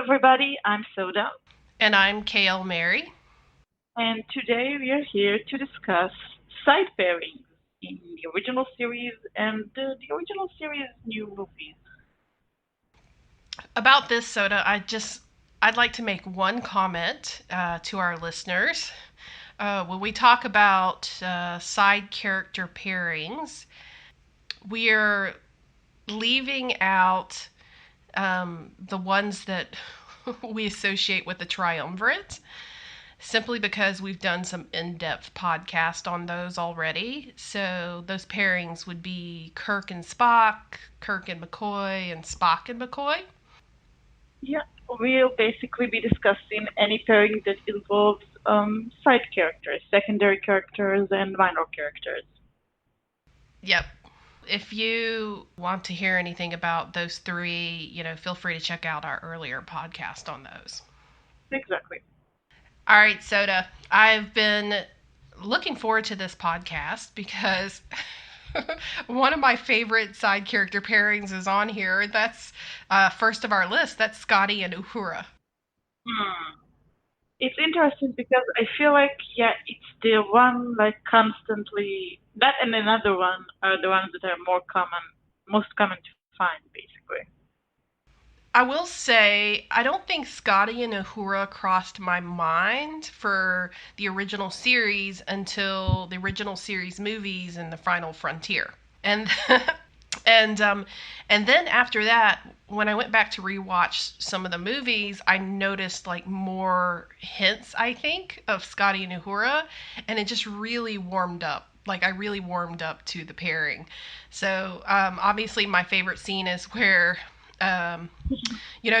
everybody, I'm Soda, And I'm KLMeri. and today we are here to discuss side pairings in the original series and the original series new movies. About this soda, I'd like to make one comment to our listeners. When we talk about side character pairings, we're leaving out the ones that we associate with the triumvirate, simply because we've done some in-depth podcast on those already. So those pairings would be Kirk and Spock, Kirk and McCoy, and Spock and McCoy. Yeah, we'll basically be discussing any pairing that involves side characters, secondary characters, and minor characters. Yep. If you want to hear anything about those three, feel free to check out our earlier podcast on those. Exactly. All right, Soda. I've been looking forward to this podcast because one of my favorite side character pairings is on here. That's first of our list. That's Scotty and Uhura. Hmm. It's interesting because I feel like, yeah, it's the one like constantly, that and another one are the ones that are most common to find, basically. I will say, I don't think Scotty and Uhura crossed my mind for the original series until the original series movies and the Final Frontier. And and um and then after that, when I went back to rewatch some of the movies, I noticed like more hints, I think, of Scotty and Uhura, and it just really warmed up. Like I really warmed up to the pairing. So obviously, my favorite scene is where um,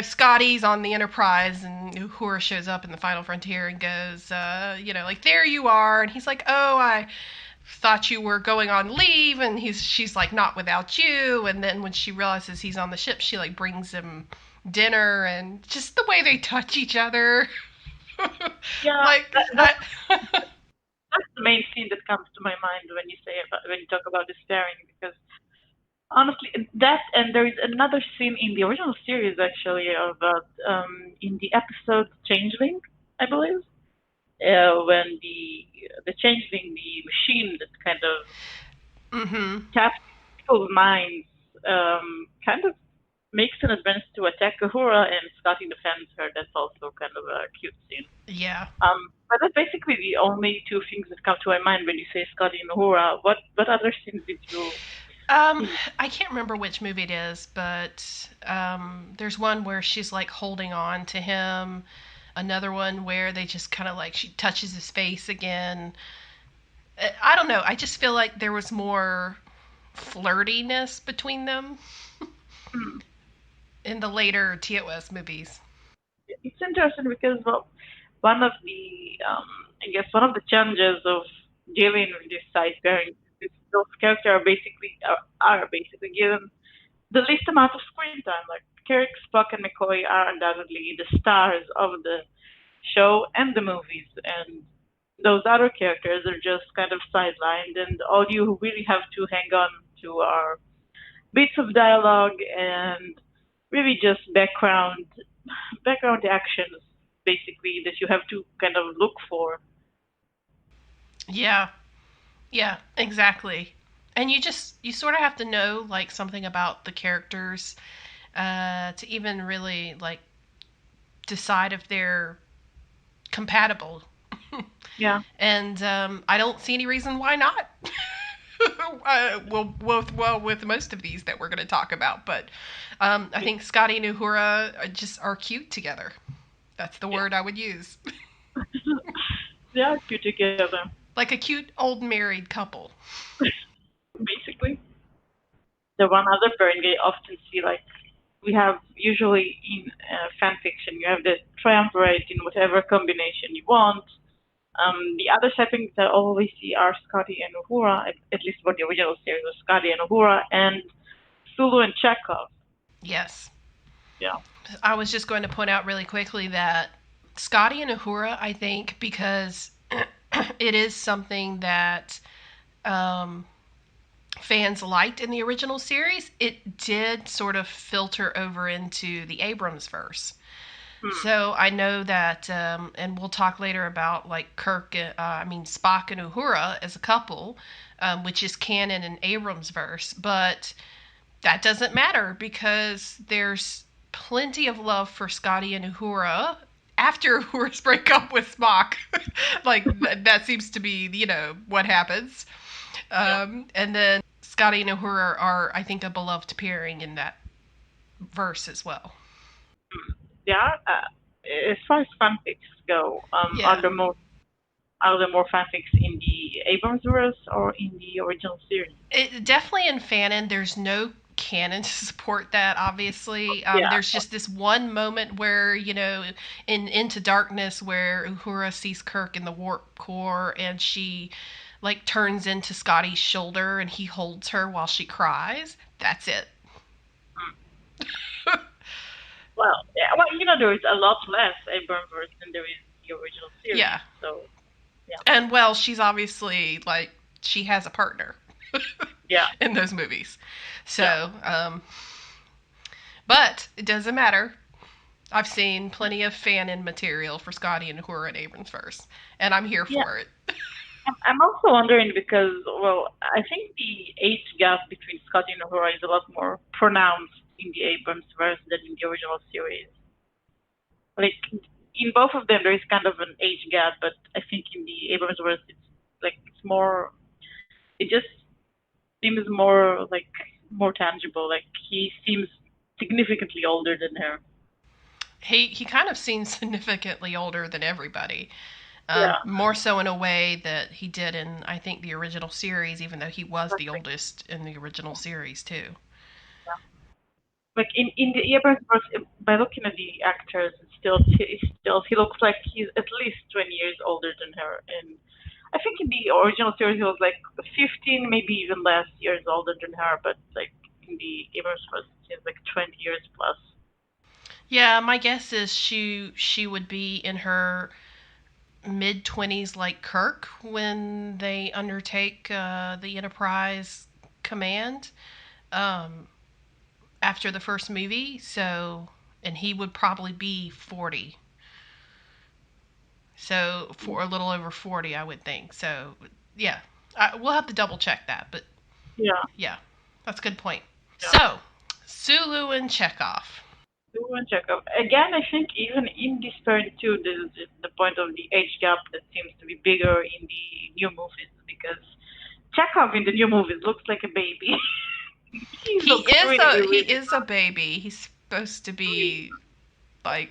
Scotty's on the Enterprise and Uhura shows up in the Final Frontier and goes, like, there you are. And he's like, oh, I thought you were going on leave. And she's like, not without you. And then when she realizes he's on the ship, she like brings him dinner and just the way they touch each other. Yeah, like, that's the main scene that comes to my mind when you talk about this pairing because honestly, that and there is another scene in the original series actually about in the episode Changeling, I believe, when the Changeling, the machine that kind of mm-hmm. taps people's minds, kind of makes an advance to attack Uhura, and Scotty defends her. That's also kind of a cute scene. Yeah. But that's basically the only two things that come to my mind when you say Scotty and Uhura. What other scenes did you Um, see? I can't remember which movie it is, but there's one where she's like holding on to him. Another one where they just kind of like she touches his face again. I don't know. I just feel like there was more flirtiness between them Hmm. in the later TOS movies. It's interesting because well, one of the I guess one of the challenges of dealing with this side pairing is those characters are basically given the least amount of screen time. Like Kirk, Spock, and McCoy are undoubtedly the stars of the show and the movies, and those other characters are just kind of sidelined, and all you really have to hang on to are bits of dialogue and really just background actions basically that you have to kind of look for. Yeah, yeah, exactly. And you sort of have to know like something about the characters to even really like decide if they're compatible. Yeah. And I don't see any reason why not. With most of these that we're going to talk about, but I think Scotty and Uhura are cute together. That's the Yeah. word I would use. They are cute together, Like a cute old married couple. basically. The one other pairing I often see, like we have usually in fan fiction, you have the triumvirate in whatever combination you want. The other settings I always see are Scotty and Uhura, at least for the original series was Scotty and Uhura, and Sulu and Chekov. Yes. Yeah. I was just going to point out really quickly that Scotty and Uhura, I think, because it is something that um, fans liked in the original series, it did sort of filter over into the Abramsverse. So I know that, and we'll talk later about like Spock and Uhura as a couple, which is canon in Abramsverse, but that doesn't matter because there's plenty of love for Scotty and Uhura after Uhura's breakup with Spock. Like that seems to be, what happens. Yeah. And then Scotty and Uhura are, I think, a beloved pairing in that verse as well. Yeah. As far as fanfics go, Yeah. are there more fanfics in the Abramsverse or in the original series? Definitely in fanon, there's no canon to support that, obviously. Yeah. There's just this one moment where, in Into Darkness, where Uhura sees Kirk in the warp core and she, like, turns into Scotty's shoulder and he holds her while she cries. That's it. Well, yeah. Well, there is a lot less Abramsverse than there is the original series. Yeah. So yeah. And, well, she's obviously, like, she has a partner Yeah. in those movies. Yeah. So, but it doesn't matter. I've seen plenty of fan-in material for Scotty and Uhura and Abramsverse, and I'm here Yeah. for it. I'm also wondering because, well, I think the age gap between Scotty and Uhura is a lot more pronounced in the Abramsverse than in the original series. Like in both of them, there is kind of an age gap, but I think in the Abramsverse, it's more. It just seems more tangible. Like he seems significantly older than her. He kind of seems significantly older than everybody. Yeah. More so in a way that he did in, I think, the original series, even though he was the Exactly. oldest in the original series, too. Yeah. Like in the Abramsverse, by looking at the actors, he looks like he's at least 20 years older than her, and I think in the original series he was like 15, maybe even less years older than her, but like in the Abramsverse he's like 20 years plus. Yeah, my guess is she would be in her mid 20s like Kirk when they undertake the Enterprise command. Um, After the first movie, so and he would probably be 40. So for a little over 40, I would think. So yeah, we'll have to double check that, but Yeah, yeah, that's a good point. yeah. So Sulu and Chekov. Sulu and Chekov. Again, I think even in this turn too, there's the point of the age gap that seems to be bigger in the new movies because Chekov in the new movies looks like a baby. He looks really, He really is a baby. He's supposed to be like,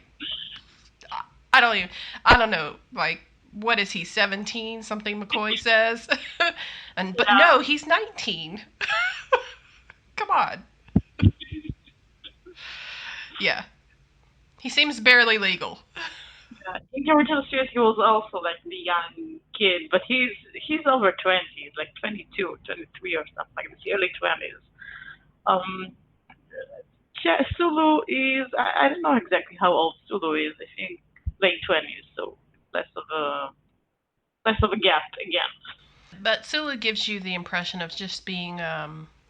I don't even I don't know, like, what is he, 17? Something McCoy says. But yeah. no, he's 19. Come on. Yeah. He seems barely legal. Yeah. In the original series, he was also like the young kid, but he's over 20, he's like 22, 23 or something like this, early 20s. Um, Sulu is I don't know exactly how old Sulu is. I think late 20s, so less of a less of a gap again. But Sulu gives you the impression of just being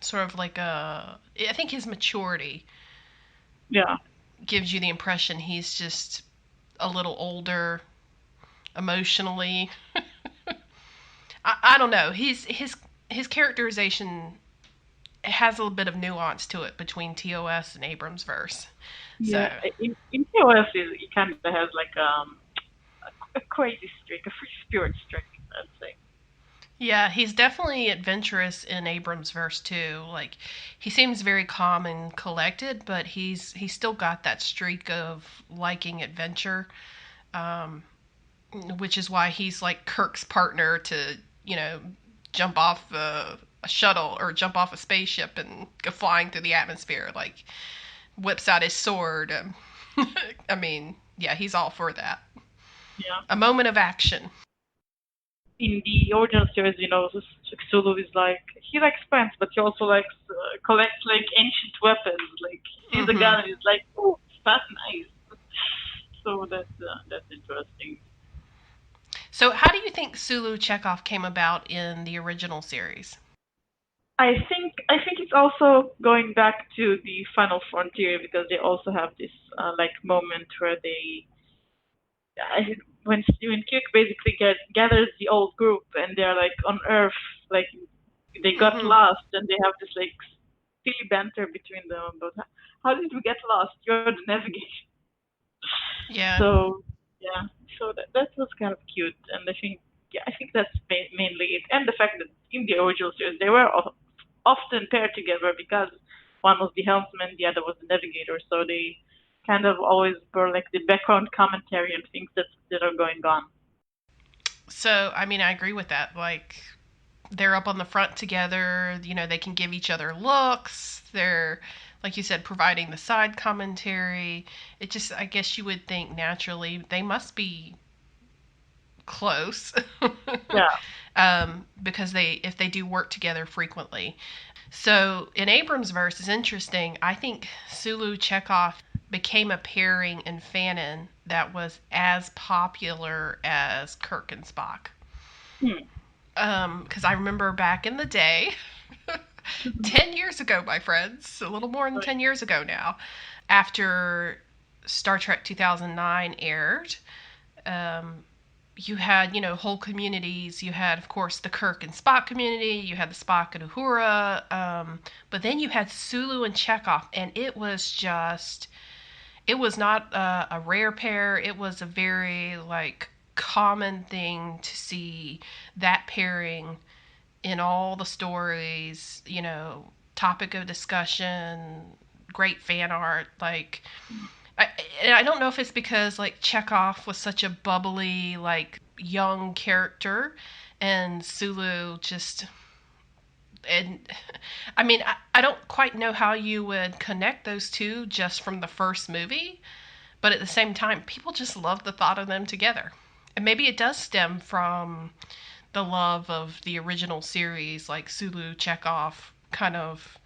sort of like I think his maturity Yeah, gives you the impression he's just a little older emotionally. I don't know. His characterization has a little bit of nuance to it between TOS and Abramsverse. So yeah. In TOS, he kind of has like a crazy streak, a free spirit streak, I'd say. yeah, he's definitely adventurous in Abramsverse too. Like he seems very calm and collected, but he's still got that streak of liking adventure, um, which is why he's like Kirk's partner to jump off a shuttle or jump off a spaceship and go flying through the atmosphere. Like whips out his sword. I mean, yeah, he's all for that. Yeah. A moment of action. In the original series, Sulu is like he likes pants, but he also likes collects like ancient weapons. Like he sees a Hmm. gun and he's like, "Oh, that's nice." So that's interesting. So, how do you think Sulu Chekhov came about in the original series? I think it's also going back to the Final Frontier because they also have this like moment where when Kirk basically gathers the old group and they're like on Earth, like they got Mm-hmm. lost and they have this like silly banter between them about how did we get lost? You're the navigator. Yeah. So yeah, so that was kind of cute, and I think that's mainly it, and the fact that in the original series they were often paired together because one was the helmsman, the other was the navigator, so they kind of always were like the background commentary and things that are going on. So, I mean, I agree with that. Like, they're up on the front together. You know, they can give each other looks. They're, like you said, providing the side commentary. It just, I guess you would think naturally they must be close. Yeah. Because if they do work together frequently. So in Abramsverse is interesting. I think Sulu Chekov became a pairing in fanon that was as popular as Kirk and Spock. Hmm. Because I remember back in the day, 10 years ago, my friends, a little more than Right. 10 years ago now, after Star Trek 2009 aired, um, you had, whole communities. You had, of course, the Kirk and Spock community. You had the Spock and Uhura. But then you had Sulu and Chekov, and it was not a rare pair. It was a very, like, common thing to see that pairing in all the stories, topic of discussion, great fan art. Like, I, I don't know if it's because like Chekhov was such a bubbly, like young character, and Sulu just and I mean I don't quite know how you would connect those two just from the first movie, but at the same time, people just love the thought of them together, and maybe it does stem from the love of the original series, like Sulu Chekhov kind of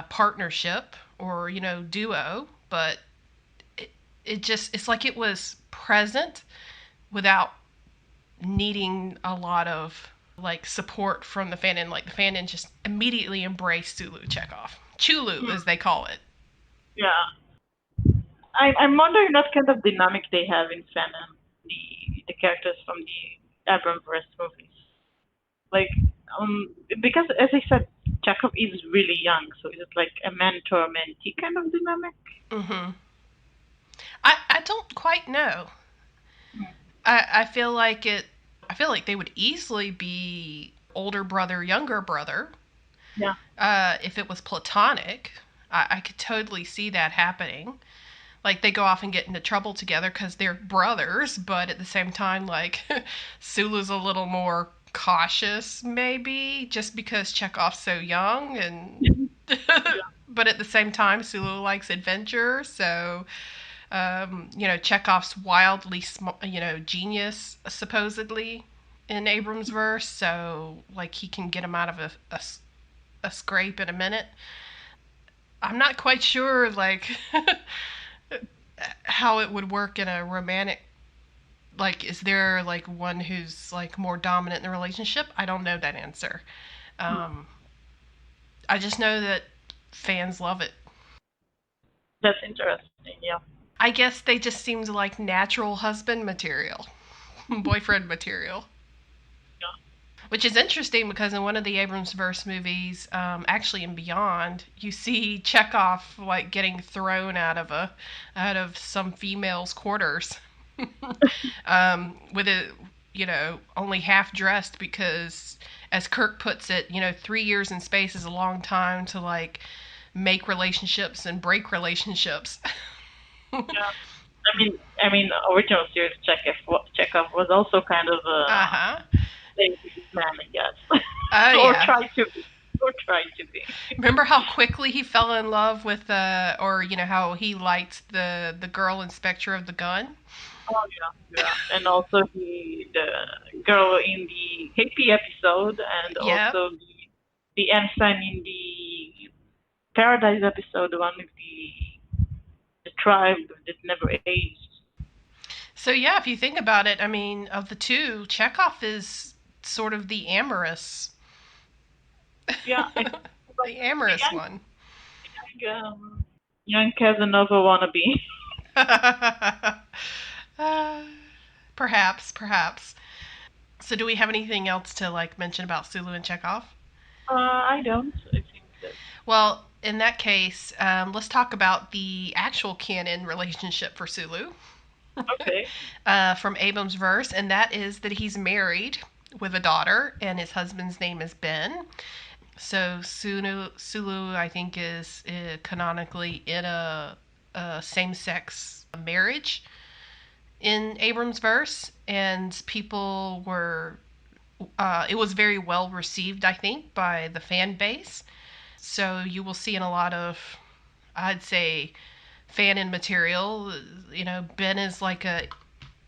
partnership or duo, but it's like it was present without needing a lot of like support from the fanon. Like the fanon just immediately embraced Sulu Chekhov, Chulu Hmm. as they call it. Yeah. I'm wondering what kind of dynamic they have in fandom, the characters from the Abramsverse movies. Like, because as I said, Chekov is really young, so is it like a mentor mentee kind of dynamic? Hmm. I don't quite know. I feel like it. I feel like they would easily be older brother, younger brother. Yeah. If it was platonic, I could totally see that happening. Like they go off and get into trouble together because they're brothers, but at the same time, like Sulu's a little more cautious, maybe just because Chekhov's so young, and Yeah. but at the same time, Sulu likes adventure, so Chekhov's wildly, genius supposedly in Abrams' verse, so like he can get him out of a scrape in a minute. I'm not quite sure, like how it would work in a romantic. Like, is there like one who's like more dominant in the relationship? I don't know that answer. Hmm. Um, I just know that fans love it. That's interesting. Yeah. I guess they just seemed like natural husband material, boyfriend material. Yeah. Which is interesting because in one of the Abrams verse movies, actually in Beyond, you see Chekhov like getting thrown out of some female's quarters, with it, only half dressed because, as Kirk puts it, 3 years in space is a long time to like make relationships and break relationships. Yeah. I mean, original series Chekhov was also kind of a Uh huh. ladies' man, I guess, Oh or yeah. tried to be, or tried to be. Remember how quickly he fell in love with or how he liked the girl inspector of the gun? Oh yeah, yeah, and also the girl in the hippie episode, and Yep. also the ensign in the Paradise episode, the one with the tribe that never aged. So yeah, if you think about it, I mean, of the two, Chekhov is sort of the amorous Yeah, The amorous young, one. young Casanova wannabe. uh, perhaps. So, do we have anything else to like mention about Sulu and Chekhov? I don't. I think that. Well, in that case, let's talk about the actual canon relationship for Sulu Okay. from Abramsverse, and that is that he's married with a daughter, and his husband's name is Ben. So Sulu, I think, is canonically in a same-sex marriage in Abramsverse, and people were. It was very well received, I think, by the fan base. So you will see in a lot of, I'd say, fanon material. Ben is like a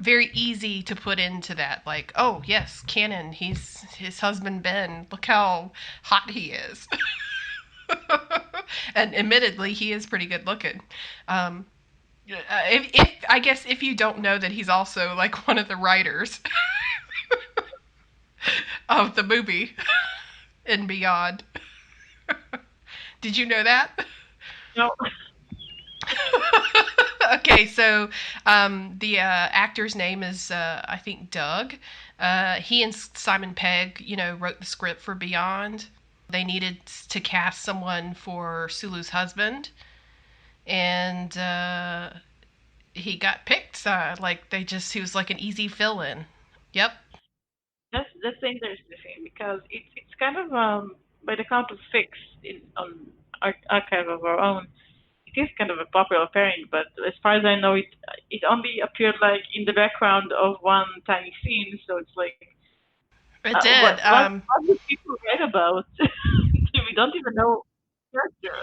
very easy to put into that. Like, oh yes, canon. He's his husband Ben. Look how hot he is. And admittedly, he is pretty good looking. Um, if I guess if you don't know that he's also like one of the writers of the movie and beyond. Did you know that? No. Okay, so the actor's name is I think Doug. He and Simon Pegg, wrote the script for Beyond. They needed to cast someone for Sulu's husband, and he got picked. He was like an easy fill-in. Yep. That's the interesting thing because it's kind of by the count of six on archive of our own. It is kind of a popular pairing, but as far as I know, it only appeared like in the background of one tiny scene. So it's like, It did. what do people write about? We don't even know character.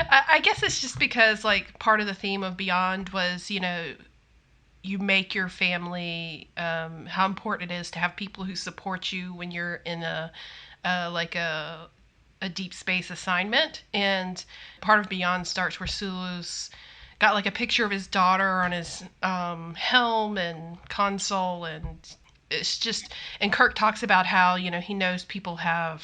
I guess it's just because like part of the theme of Beyond was you make your family how important it is to have people who support you when you're in a deep space assignment. And part of Beyond starts where Sulu's got like a picture of his daughter on his helm and console, and it's just, and Kirk talks about how he knows people have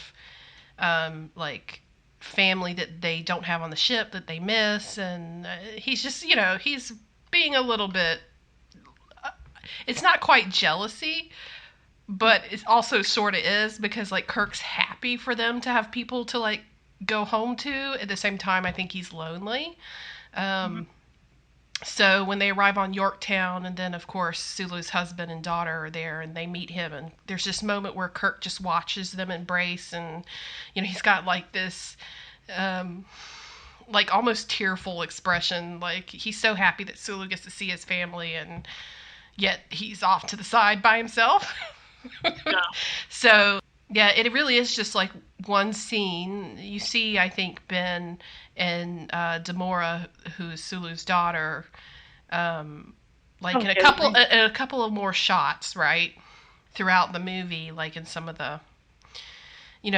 like family that they don't have on the ship that they miss, and he's just he's being a little bit, it's not quite jealousy, but it also sort of is, because like Kirk's happy for them to have people to like go home to. At the same time, I think he's lonely. Mm-hmm. So when they arrive on Yorktown, and then of course Sulu's husband and daughter are there, and they meet him, and there's this moment where Kirk just watches them embrace, and he's got like this like almost tearful expression, like he's so happy that Sulu gets to see his family, and yet he's off to the side by himself. Yeah. So yeah, it really is just like one scene. You see, I think Ben and Demora, who's Sulu's daughter, like in a couple of more shots, right, throughout the movie, like in some of the,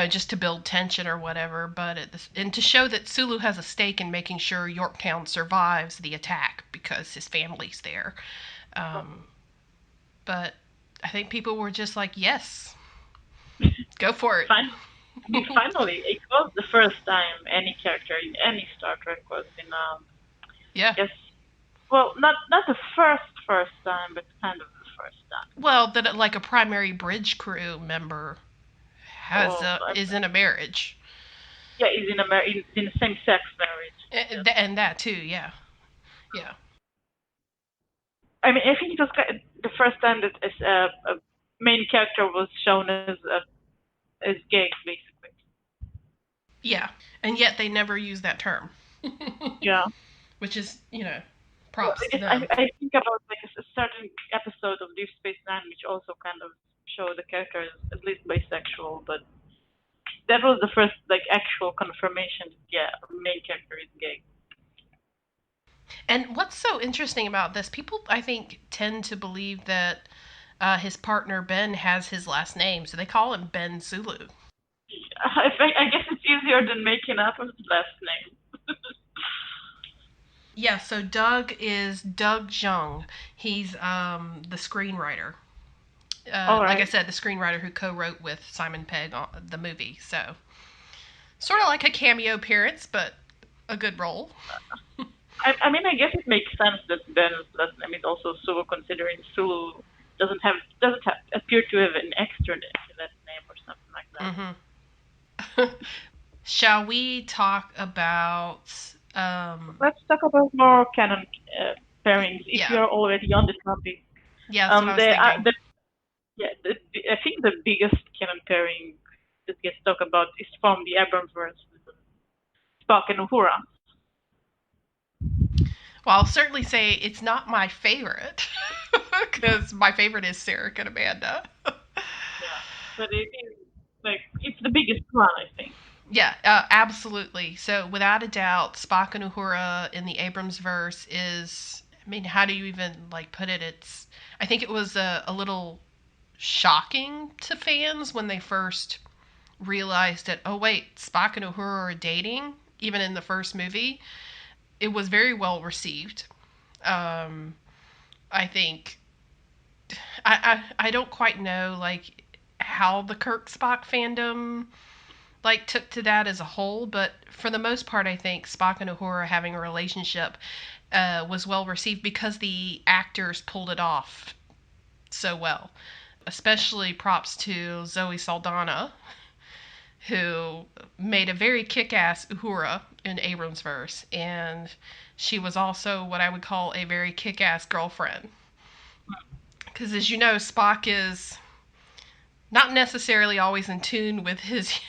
just to build tension or whatever. But and to show that Sulu has a stake in making sure Yorktown survives the attack because his family's there. But I think people were just like, yes, go for it. Finally, it was the first time any character in any Star Trek was in Yeah. yes, well, not the first time, but kind of the first time. Well, that like a primary bridge crew member is in a marriage. Yeah, is in in a same-sex marriage. And that too, yeah. Yeah. I mean, I think it was the first time that a main character was shown as gay, basically. Yeah. And yet they never use that term. Yeah. Which is, props to them. I think about like a certain episode of Deep Space Nine, which also kind of show the character as at least bisexual, but that was the first like actual confirmation that yeah, main character is gay. And what's so interesting about this, people I think tend to believe that his partner Ben has his last name, so they call him Ben Sulu. I guess it's easier than making up his last name. Yeah, so Doug is Doug Jung. He's the screenwriter. All Like I right. said, the screenwriter who co-wrote with Simon Pegg on the movie. So sort of like a cameo appearance, but a good role. I mean, I guess it makes sense that Ben's last name is also Sulu, considering Sulu doesn't appear to have an extra in that name or something like that. Shall we talk about? Let's talk about more canon pairings if Yeah, you're already on the topic. yeah, that's what I was They are thinking. yeah, I think the biggest canon pairing that gets talked about is from the Abramsverse, Spock and Uhura. Well, I'll certainly say it's not my favorite because my favorite is Sarek and Amanda. Yeah, but it is like it's the biggest one, I think. Yeah, absolutely. So without a doubt, Spock and Uhura in the Abrams verse is. I mean, how do you even like put it? It's. I think it was a little shocking to fans when they first realized that. Oh wait, Spock and Uhura are dating. Even in the first movie, it was very well received. Um, I think I don't quite know like how the Kirk Spock fandom like took to that as a whole, but for the most part, I think Spock and Uhura having a relationship was well received because the actors pulled it off so well. Especially props to Zoe Saldana, who made a very kick-ass Uhura in Abrams' verse, and she was also what I would call a very kick-ass girlfriend. Because as you know, Spock is not necessarily always in tune with his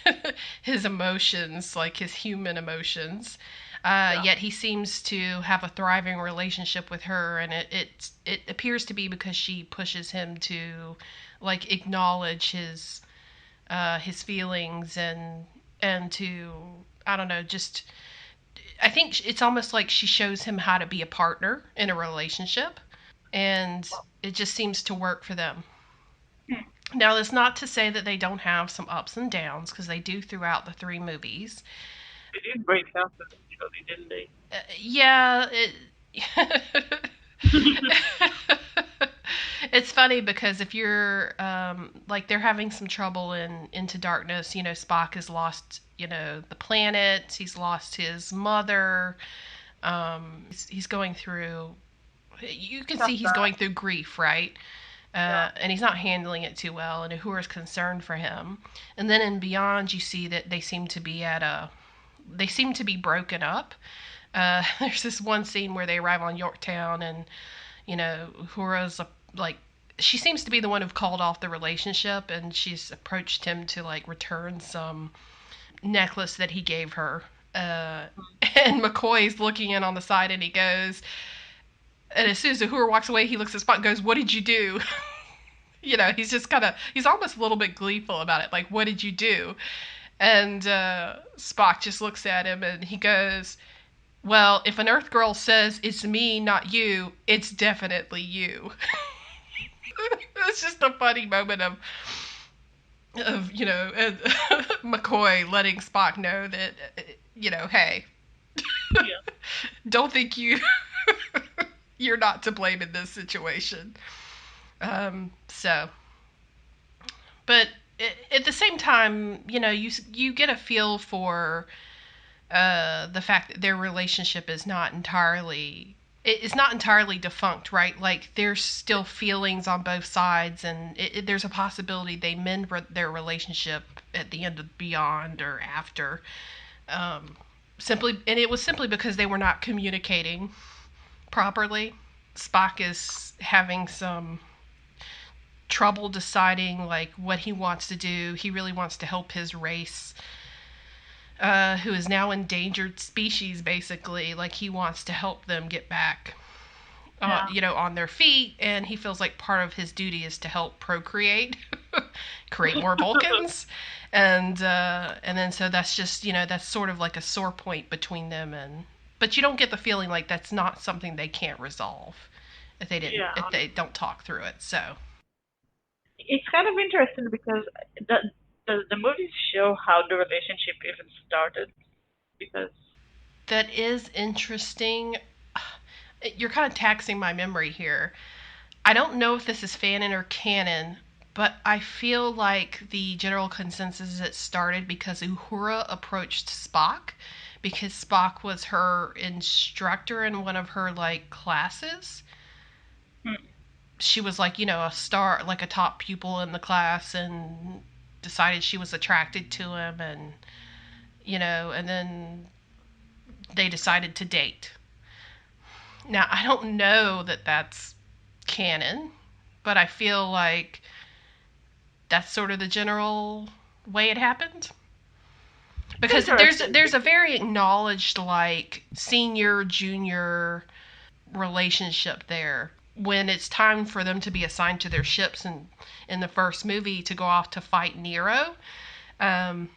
his emotions, like his human emotions. Yeah, Yet he seems to have a thriving relationship with her, and it appears to be because she pushes him to like acknowledge his feelings and to I don't know just I think it's almost like she shows him how to be a partner in a relationship, and it just seems to work for them. Now, that's not to say that they don't have some ups and downs, because they do throughout the three movies. they did break up eventually, didn't they? Yeah, it's funny because if you're like they're having some trouble in Into Darkness, Spock has lost the planet, he's lost his mother, he's going through. You can Tough see he's time. going through grief, right? Yeah, And he's not handling it too well, and Uhura's concerned for him. And then in Beyond, you see that they seem to be broken up. There's this one scene where they arrive on Yorktown, and Uhura's like she seems to be the one who called off the relationship, and she's approached him to like return some necklace that he gave her. And McCoy's looking in on the side, and he goes, and as soon as Uhura walks away, he looks at Spock and goes, "What did you do?" He's just he's almost a little bit gleeful about it. Like, what did you do? And Spock just looks at him and he goes, "Well, if an Earth girl says it's me, not you, it's definitely you." It's just a funny moment of McCoy letting Spock know that hey, yeah. don't think you're not to blame in this situation. So, but at the same time, you get a feel for the fact that their relationship is not entirely it's not entirely defunct, right? Like there's still feelings on both sides, and there's a possibility they mend their relationship at the end of Beyond or after. And it was simply because they were not communicating properly. Spock is having some trouble deciding like what he wants to do. He really wants to help his race, who is now endangered species. Basically, like he wants to help them get back, Yeah. on their feet, and he feels like part of his duty is to help procreate, create more Vulcans, and then so that's just that's sort of like a sore point between them, and but you don't get the feeling like that's not something they can't resolve Yeah, if they don't talk through it. So it's kind of interesting because the movies show how the relationship even started. Because that is interesting. You're kind of taxing my memory here. I don't know if this is fanon or canon, but I feel like the general consensus is it started because Uhura approached Spock because Spock was her instructor in one of her like classes. Hmm. She was like, a star, like a top pupil in the class, and decided she was attracted to him, and and then they decided to date. Now, I don't know that that's canon, but I feel like that's sort of the general way it happened. Because Interesting. there's a very acknowledged like senior junior relationship there when it's time for them to be assigned to their ships in the first movie to go off to fight Nero. Um,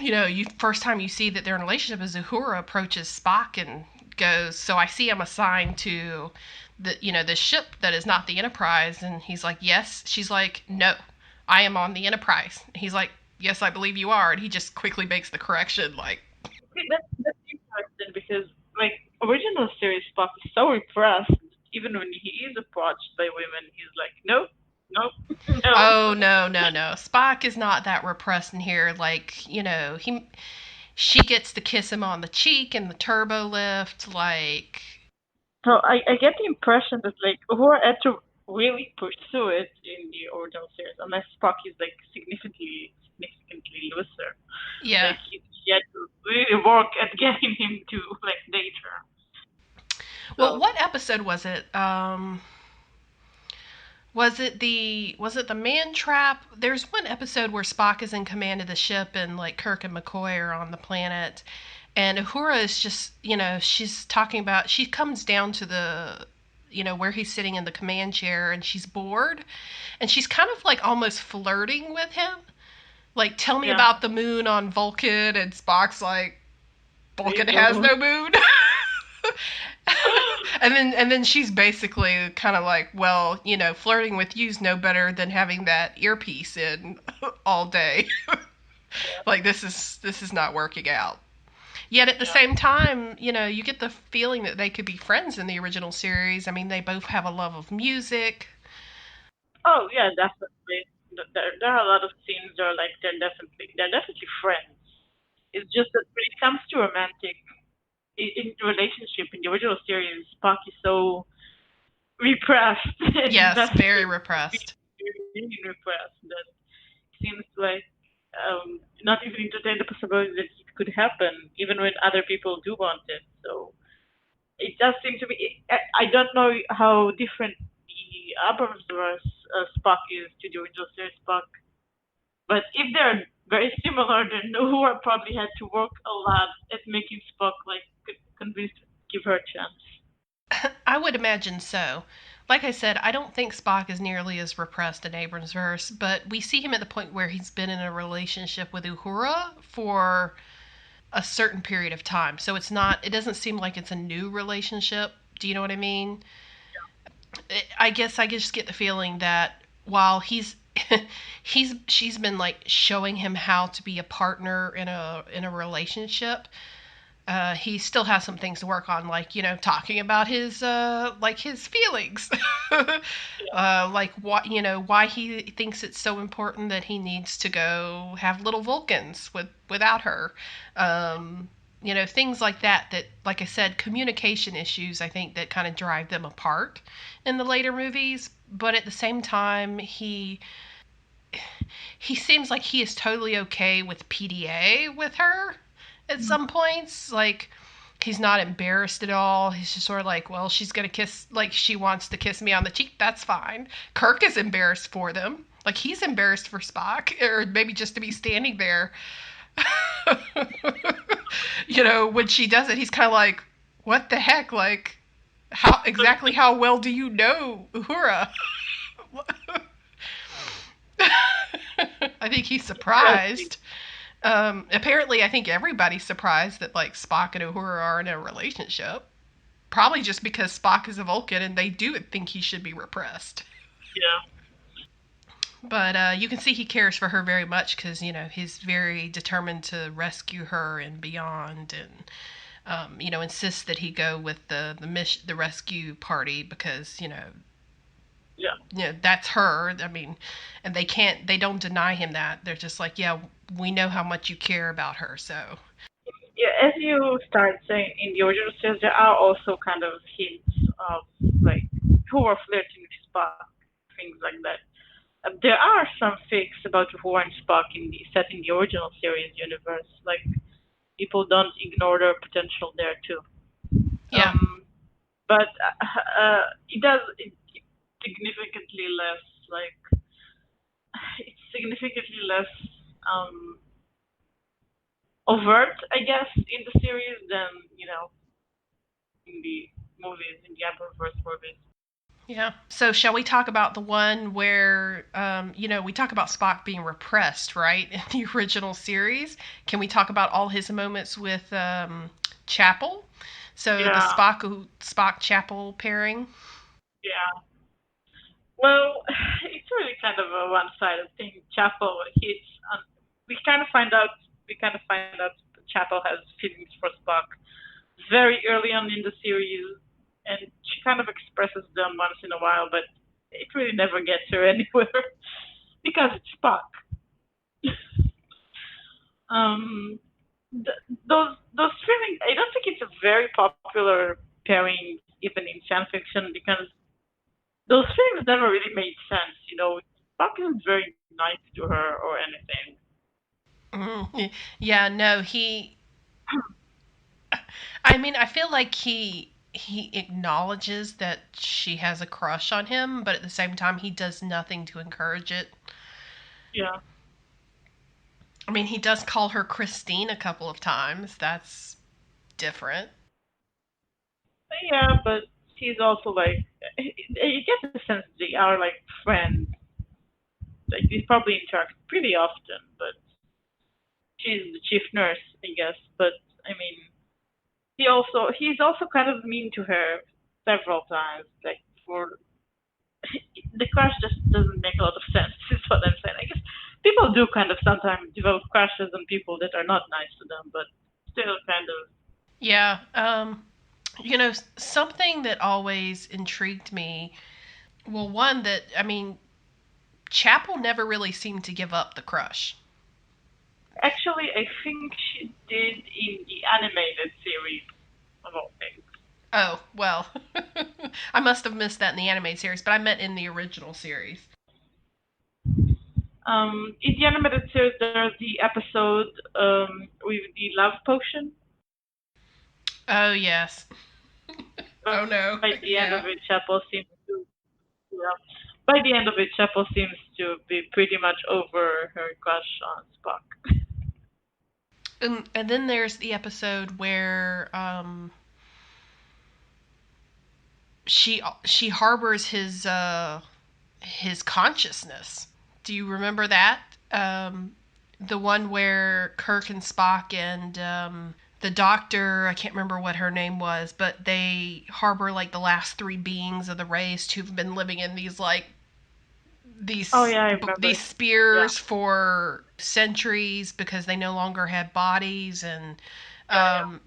you first time you see that they're in a relationship is Uhura approaches Spock and goes, "So I see I'm assigned to the ship that is not the Enterprise," and he's like, "Yes." She's like, "No, I am on the Enterprise." He's like, "Yes, I believe you are," and he just quickly makes the correction, like, See, that's interesting because, like, original series Spock is so repressed. Even when he is approached by women, he's like, nope, nope, no. "Oh no, no, no, Spock is not that repressed in here." Like, she gets to kiss him on the cheek in the turbo lift, like, So I get the impression that, like, who had to really pursue it in the original series, unless Spock is like significantly looser. yeah. Like he had to really work at getting him to like date her. Well, So what episode was it? Was it the man trap? There's one episode where Spock is in command of the ship and like Kirk and McCoy are on the planet, and Uhura is just she's talking about she comes down to the where he's sitting in the command chair and she's bored, and she's kind of like almost flirting with him, like, tell me yeah, about the moon on Vulcan, and Spock's like, there Vulcan you has go. no moon. and then she's basically kind of like, well, flirting with you's no better than having that earpiece in all day. Like, this is not working out. Yet at the Yeah. same time, you get the feeling that they could be friends in the original series. I mean, they both have a love of music. Oh yeah, definitely. There are a lot of scenes that are like they're definitely friends. It's just that when it comes to romantic in relationship in the original series, Spock is so repressed and Yes, very invested, repressed. really repressed that it seems like not even entertain the possibility that it could happen, even when other people do want it. So it does seem to be. I don't know how different the Abramsverse Spock is to the original series Spock, but if they're very similar, then Uhura probably had to work a lot at making Spock like convinced to give her a chance. I would imagine so. Like I said, I don't think Spock is nearly as repressed in Abramsverse, but we see him at the point where he's been in a relationship with Uhura for a certain period of time. So it doesn't seem like it's a new relationship. Do you know what I mean? I guess I just get the feeling that while she's been like showing him how to be a partner in a relationship, he still has some things to work on, like talking about his feelings, like why he thinks it's so important that he needs to go have little Vulcans without her, things like that. That, like I said, communication issues. I think that kind of drive them apart in the later movies. But at the same time, he seems like he is totally okay with PDA with her at some points. Like, he's not embarrassed at all. He's just sort of like, well, she's gonna kiss, like, she wants to kiss me on the cheek. That's fine. Kirk is embarrassed for them. Like, he's embarrassed for Spock, or maybe just to be standing there. When she does it, he's kind of like, what the heck? Like, how well do you know Uhura? I think he's Interesting. surprised. Apparently, I think everybody's surprised that like Spock and Uhura are in a relationship. Probably just because Spock is a Vulcan and they do think he should be repressed. Yeah. But you can see he cares for her very much because he's very determined to rescue her and beyond, and insists that he go with the rescue party because Yeah. You know, that's her. I mean, and they don't deny him that. They're just like, yeah, we know how much you care about her, so. Yeah, as you start saying in the original series, there are also kind of hints of like who are flirting with Spock, things like that. There are some fakes about who and Spock in the set in the original series universe. Like people don't ignore their potential there too. Yeah. But it significantly less like it's significantly less um, overt, I guess, in the series than in the movies, in the Abramsverse movies. Yeah. So shall we talk about the one where, we talk about Spock being repressed, right, in the original series? Can we talk about all his moments with Chapel? So the Yeah, Spock Chapel pairing. yeah. Well, it's really kind of a one-sided thing. Chapel, we kind of find out we kind of find out Chapel has feelings for Spock very early on in the series, and she kind of expresses them once in a while, but it really never gets her anywhere because it's Spock. um, those feelings, I don't think it's a very popular pairing even in fan fiction because those feelings never really made sense. Spock isn't very nice to her or anything. Mhm. Yeah, no, he. I mean, I feel like he acknowledges that she has a crush on him, but at the same time, he does nothing to encourage it. Yeah, I mean, he does call her Christine a couple of times. That's different. yeah, but she's also like, you get the sense they are like friends. Like they probably interact pretty often, but she's the chief nurse, I guess. But I mean, he's also kind of mean to her several times. Like for the crush just doesn't make a lot of sense. Is what I'm saying. I guess people do kind of sometimes develop crushes on people that are not nice to them, but still kind of. Yeah. Something that always intrigued me. Well, one that I mean, Chapel never really seemed to give up the crush. Actually, I think she did in the animated series of all things. Oh well, I must have missed that in the anime series, but I meant in the original series. In the animated series, there's the episode with the love potion. Oh yes. Oh But no. by the end Yeah. of it, Chapel seems to yeah. By the end of it, Chapel seems to be pretty much over her crush on Spock. And then there's the episode where she harbors his consciousness. Do you remember that? The one where Kirk and Spock and the doctor, I can't remember what her name was, but they harbor like the last three beings of the race who've been living in these like Oh yeah, I remember. these Yeah, spears for centuries because they no longer have bodies and yeah, yeah. um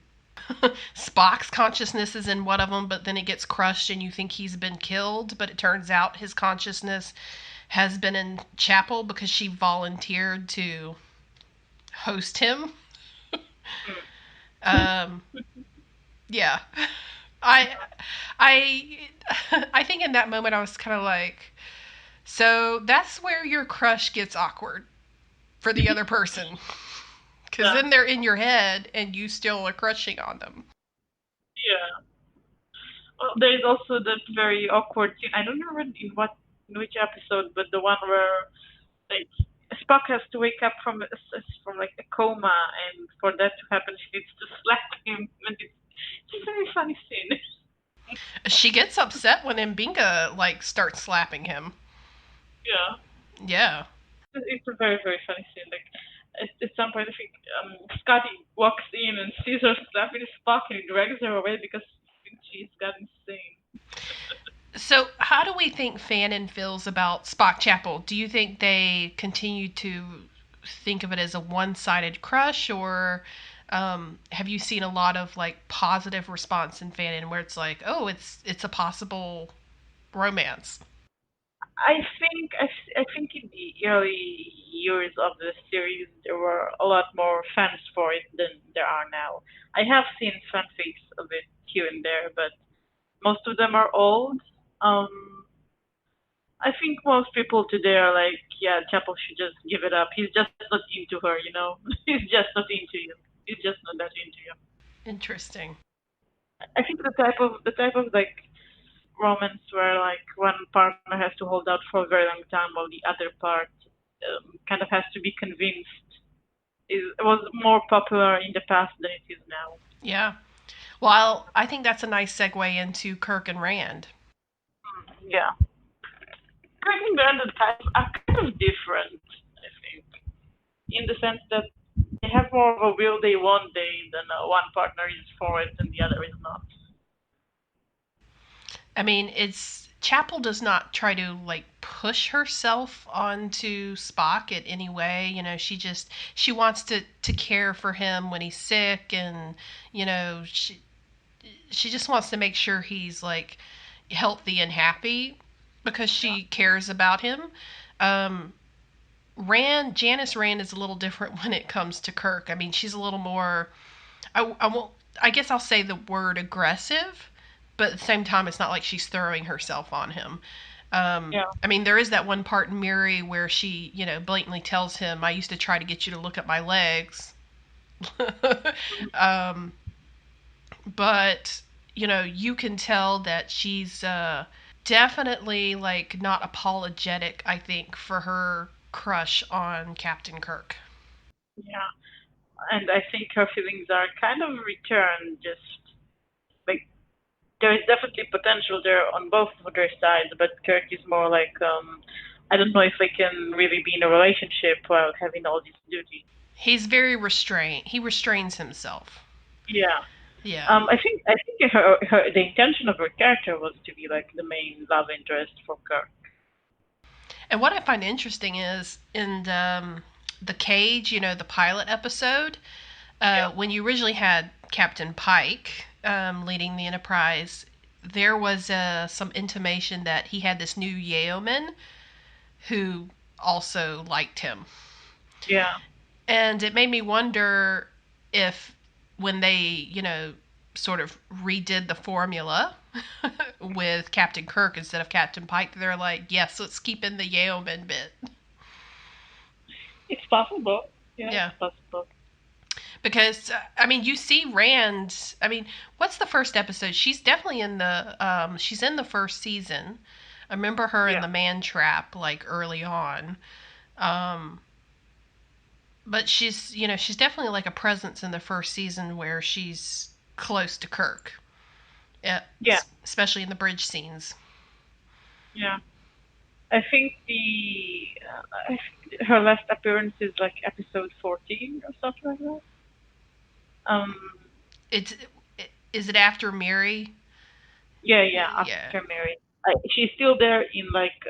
Spock's consciousness is in one of them, but then it gets crushed and you think he's been killed, but it turns out his consciousness has been in Chapel because she volunteered to host him. Um, yeah, I, I, I think in that moment I was kind of like, so that's where your crush gets awkward for the other person, because Yeah, then they're in your head and you still are crushing on them. yeah. Well, there's also that very awkward scene. I don't remember in which episode, but the one where like Spock has to wake up from like a coma, and for that to happen, she needs to slap him. And it's a very funny scene. She gets upset when Mbinga like starts slapping him. Yeah, Yeah. it's a very very funny scene. Like at some point, I think Scotty walks in and sees her slapping Spock, and he drags her away because he thinks she's got insane. So, how do we think Fanon feels about Spock Chapel? Do you think they continue to think of it as a one-sided crush, or have you seen a lot of like positive response in Fanon where it's like, oh, it's a possible romance? I think in the early years of the series there were a lot more fans for it than there are now. I have seen fanfics of it here and there, but most of them are old. I think most people today are like, yeah, Chapel should just give it up. He's just not into her, you know. He's just not into you. He's just not that into you. Interesting. I think the type of like romance where like one partner has to hold out for a very long time while the other part kind of has to be convinced was more popular in the past than it is now. Yeah. Well, I think that's a nice segue into Kirk and Rand. Yeah, I think the other types are kind of different. I think in the sense that they have more of a will they won't they than one partner is for it and the other is not. I mean, it's Chapel does not try to like push herself onto Spock in any way. She wants to care for him when he's sick, and she just wants to make sure he's like healthy and happy because Yeah. she cares about him. Um, Janice Rand is a little different when it comes to Kirk. I mean, she's a little more. I won't. I guess I'll say the word aggressive, but at the same time, it's not like she's throwing herself on him. Yeah. I mean, there is that one part in Miri where she, blatantly tells him, "I used to try to get you to look at my legs." um, but you can tell that she's definitely like not apologetic. I think for her crush on Captain Kirk. Yeah. And I think her feelings are kind of returned. Just like there is definitely potential there on both of their sides, but Kirk is more like, I don't know if I can really be in a relationship while having all these duties. He's very restrained. He restrains himself. Yeah. Yeah. I think the intention of her character was to be like the main love interest for Kirk. And what I find interesting is in the Cage, the pilot episode, Yeah. when you originally had Captain Pike leading the Enterprise, there was some intimation that he had this new yeoman who also liked him. Yeah. And it made me wonder if when they, sort of redid the formula with Captain Kirk instead of Captain Pike, they're like, yes, let's keep in the yeoman bit. It's possible. Yeah, Yeah. it's possible. Because I mean, you see Rand. I mean, what's the first episode? She's definitely in the. She's in the first season. I remember her in Yeah. the man trap like early on. Um, but she's definitely like a presence in the first season where she's close to Kirk. Yeah, Yeah. especially in the bridge scenes. Yeah. I think her last appearance is like episode 14 or something like that. Um, It's is it after Miri? yeah, yeah, Yeah. after Mary. She's still there in like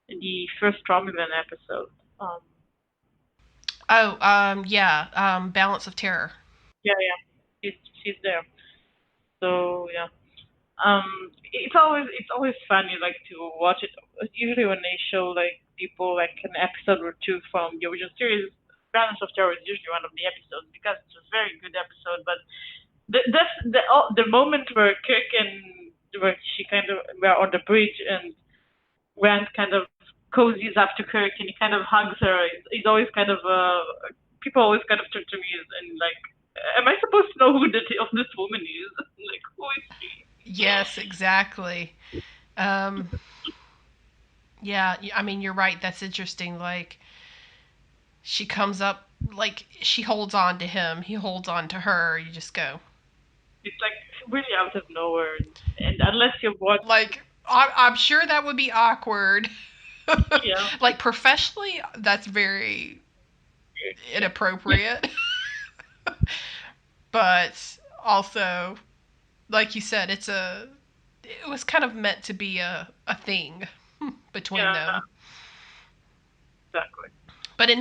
the first Romulan episode. Um, Oh, yeah. Balance of Terror. yeah, yeah, she's there. So yeah, it's always funny like to watch it. Usually when they show like people like an episode or two from the original series, Balance of Terror is usually one of the episodes because it's a very good episode. But that's the moment where Kirk and where she kind of were on the bridge and Rand kind of cozies up to Kirk and he kind of hugs her. It's always kind of people always kind of turn to me and like, am I supposed to know who this woman is? Like, who is she? Yes, exactly. Um, yeah, I mean, you're right. That's interesting. Like, she comes up, like, she holds on to him. He holds on to her. You just go, It's like really out of nowhere, and unless you've watched, like, I'm sure that would be awkward. yeah, Like, professionally, that's very inappropriate. But also, like you said, it was kind of meant to be a thing between yeah, them. exactly. But Um, it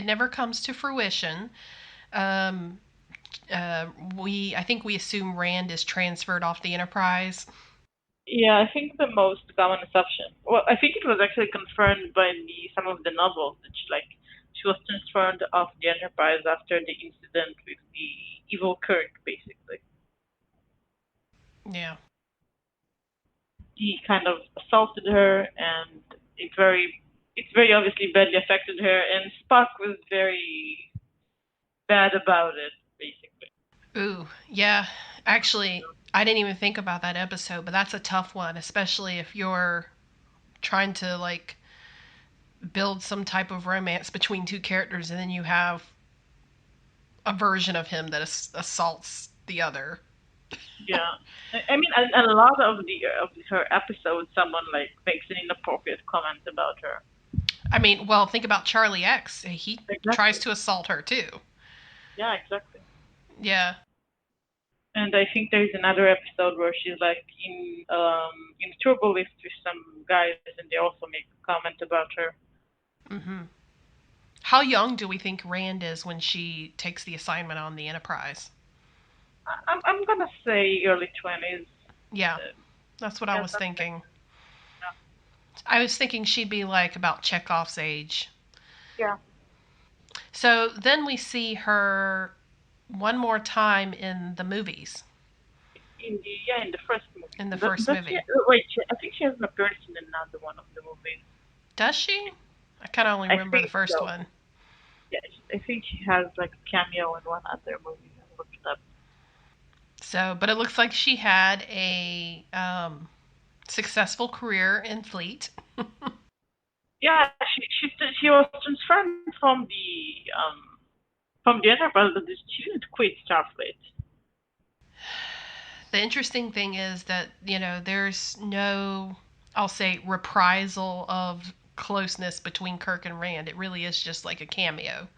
never comes to fruition. Um, we I think we assume Rand is transferred off the Enterprise. Yeah, I think the most common assumption. Well, I think it was actually confirmed by some of the novels that she was transferred off the Enterprise after the incident with the evil Kirk. Basically, Yeah. he kind of assaulted her, and it's very obviously badly affected her. And Spock was very bad about it, basically. Ooh, yeah. Actually, I didn't even think about that episode, but that's a tough one, especially if you're trying to like build some type of romance between two characters and then you have a version of him that assaults the other. Yeah, I mean, a lot of her episodes, someone like makes an inappropriate comment about her. I mean, well, think about Charlie X. He tries Exactly. to assault her too. Yeah, exactly. Yeah. And I think there's another episode where she's like in turbo lift with some guys, and they also make a comment about her. Hmm. How young do we think Rand is when she takes the assignment on the Enterprise? I'm gonna say early 20s. Yeah, Uh, that's what I yeah, was something like thinking. that. I was thinking she'd be like about Chekov's age. Yeah. So then we see her one more time in the movies, In the first movie. in the first Does she? movie. Wait, I think she has an appearance in another one of the movies. Does she? I kind of only I remember the think first so. one. Yeah, I think she has like a cameo in one other movie. I looked it up. So, but it looks like she had a successful career in Fleet. Yeah, she was transferred from the Enterprise, but she didn't quit Starfleet. The interesting thing is that, there's no, I'll say, reprisal of closeness between Kirk and Rand. It really is just like a cameo.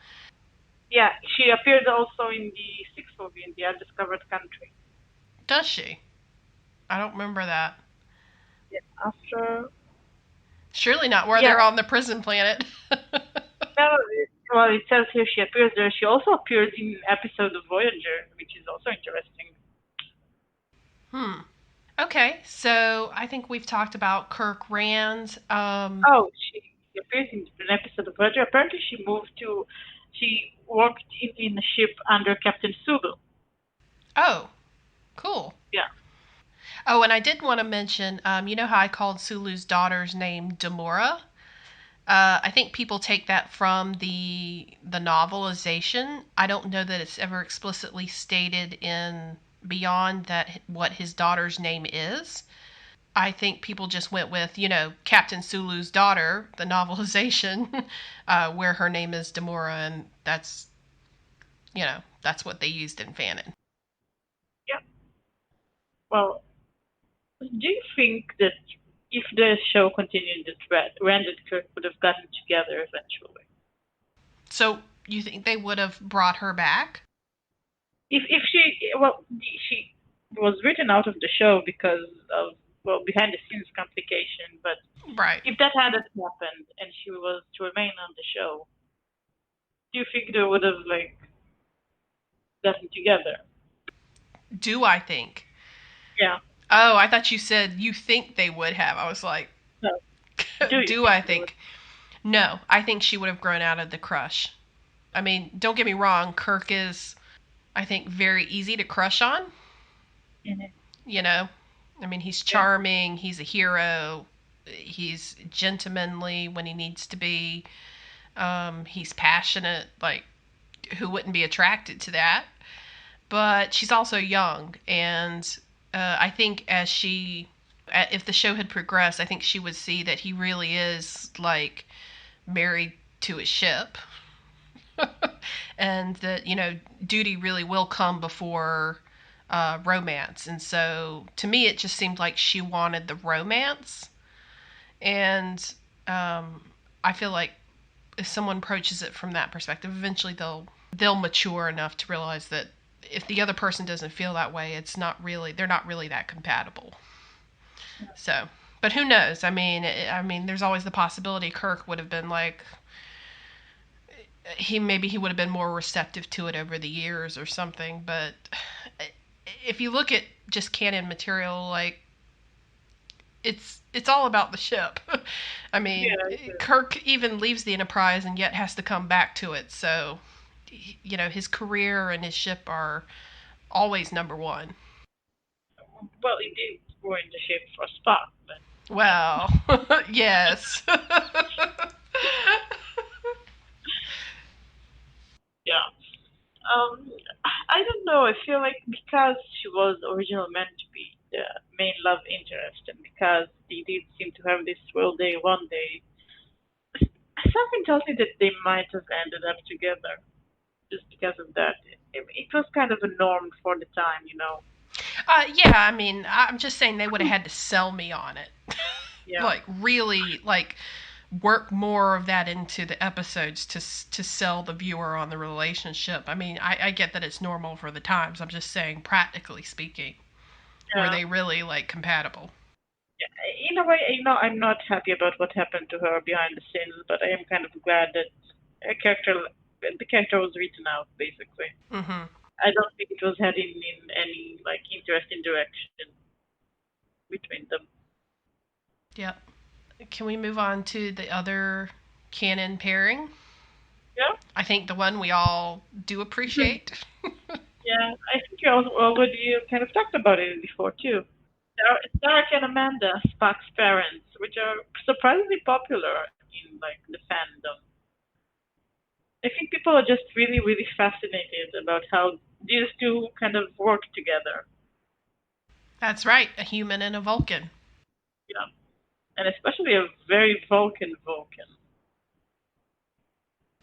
Yeah, she appeared also in the sixth movie in the Undiscovered Country. Does she? I don't remember that. Yeah, after. Surely not where Yeah, they're on the prison planet. no, well, it says here she appears there. She also appears in an episode of Voyager, which is also interesting. Hmm. Okay, so I think we've talked about Kirk Rand. Oh, she appears in an episode of Voyager. Apparently, she worked in a ship under Captain Sulu. Oh, cool. Yeah. Oh, and I did want to mention, you know how I called Sulu's daughter's name Demora? I think people take that from the novelization. I don't know that it's ever explicitly stated in Beyond that what his daughter's name is. I think people just went with, Captain Sulu's daughter, the novelization, where her name is Demora, and that's what they used in fanon. Yeah. Well, do you think that if the show continued, that Rand and Kirk would have gotten together eventually? So you think they would have brought her back? If she she was written out of the show because of behind the scenes complication, but Right. if that hadn't happened and she was to remain on the show, do you think they would have like gotten together? Do I think? Yeah. Oh, I thought you said you think they would have. I was like, No. Do you do think I they would? think? No, I think she would have grown out of the crush. I mean, don't get me wrong, Kirk is, I think, very easy to crush on. Mm-hmm. You know, I mean, he's Yeah. charming, he's a hero, he's gentlemanly when he needs to be, he's passionate. Like, who wouldn't be attracted to that? But she's also young, and I think if the show had progressed, I think she would see that he really is like married to a ship, and that duty really will come before romance. And so to me, it just seemed like she wanted the romance, and I feel like if someone approaches it from that perspective, eventually they'll mature enough to realize that if the other person doesn't feel that way, they're not really that compatible. So, but who knows? I mean, there's always the possibility Kirk would have been like he would have been more receptive to it over the years or something. But if you look at just canon material, like it's all about the ship. I mean, Yeah, it is. Kirk even leaves the Enterprise and yet has to come back to it. So, his career and his ship are always number one. Well, it did ruin the ship for Spock, but Well, yes. yeah. Um, I don't know. I feel like because she was originally meant to be the main love interest, and because they did seem to have this real day one day, something tells me that they might have ended up together just because of that. It was kind of a norm for the time, you know. Yeah, I mean, I'm just saying they would have had to sell me on it. Yeah, Like, really, like, work more of that into the episodes to sell the viewer on the relationship. I mean, I get that it's normal for the times. I'm just saying, practically speaking, were yeah. they really, like, compatible? Yeah. In a way, I'm not happy about what happened to her behind the scenes, but I am kind of glad that the character was written out, basically. Mm-hmm. I don't think it was heading in any like interesting direction between them. Yep. Can we move on to the other canon pairing? Yeah, I think the one we all do appreciate. yeah. I think you already kind of talked about it before too. Sarek and Amanda, Spock's parents, which are surprisingly popular in like the fandom. I think people are just really, really fascinated about how these two kind of work together. That's right, a human and a Vulcan. Yeah, and especially a very Vulcan.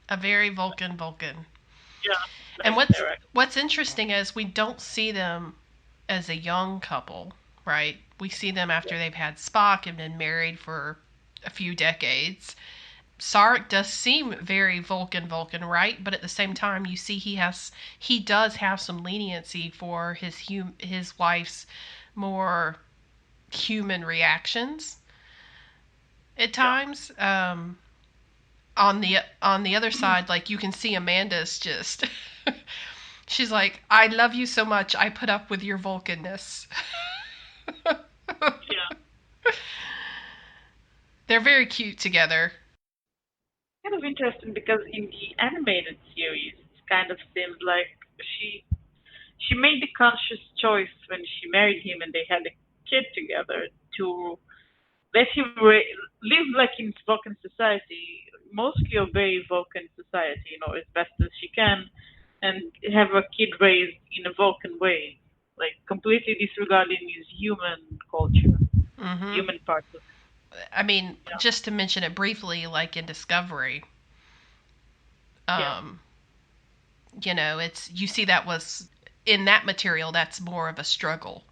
A very Vulcan. Yeah, And like Sarek. what's interesting is we don't see them as a young couple, right? We see them Yeah, after they've had Spock and been married for a few decades. Sarek does seem very Vulcan, right? But at the same time, you see he does have some leniency for his wife's more human reactions at yeah. times. On the other side, like you can see Amanda's just she's like, I love you so much, I put up with your Vulcanness. Yeah. They're very cute together. Kind of interesting because in the animated series, it kind of seemed like she she made the conscious choice when she married him and they had a kid together to let him live like in Vulcan society, mostly obey Vulcan society, as best as she can, and have a kid raised in a Vulcan way, like completely disregarding his human culture, Hmm. human parts of it. I mean, Yeah, just to mention it briefly, like in Discovery, yeah. um, it's you see that was in that material. That's more of a struggle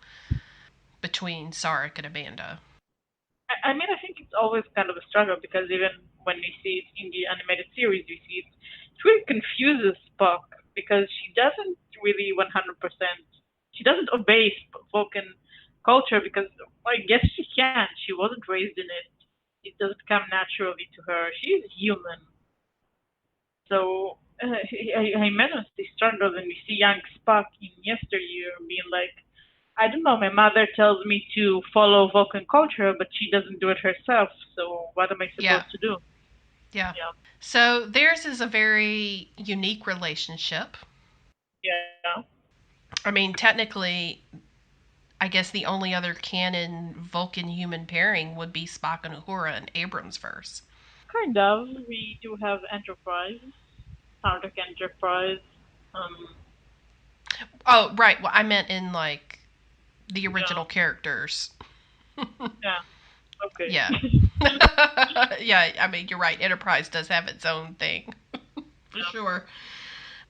between Sarek and Amanda. I mean, I think it's always kind of a struggle because even when we see it in the animated series, we see it really confuses Spock because she doesn't really 100%. She doesn't obey Vulcan culture because I guess she can't. She wasn't raised in it. It doesn't come naturally to her. She's human. So I imagine they struggle when we see young Spock in yesteryear being like, I don't know, my mother tells me to follow Vulcan culture, but she doesn't do it herself, so what am I Yeah, supposed to do? yeah. Yeah, So theirs is a very unique relationship. yeah, I mean, technically, I guess the only other canon Vulcan human pairing would be Spock and Uhura in Abramsverse. kind of. We do have Enterprise, Star Trek Enterprise. Um, Oh, right. Well, I meant in like the yeah, original characters. yeah, okay. Yeah. Yeah, I mean, you're right. Enterprise does have its own thing, for Yeah, sure.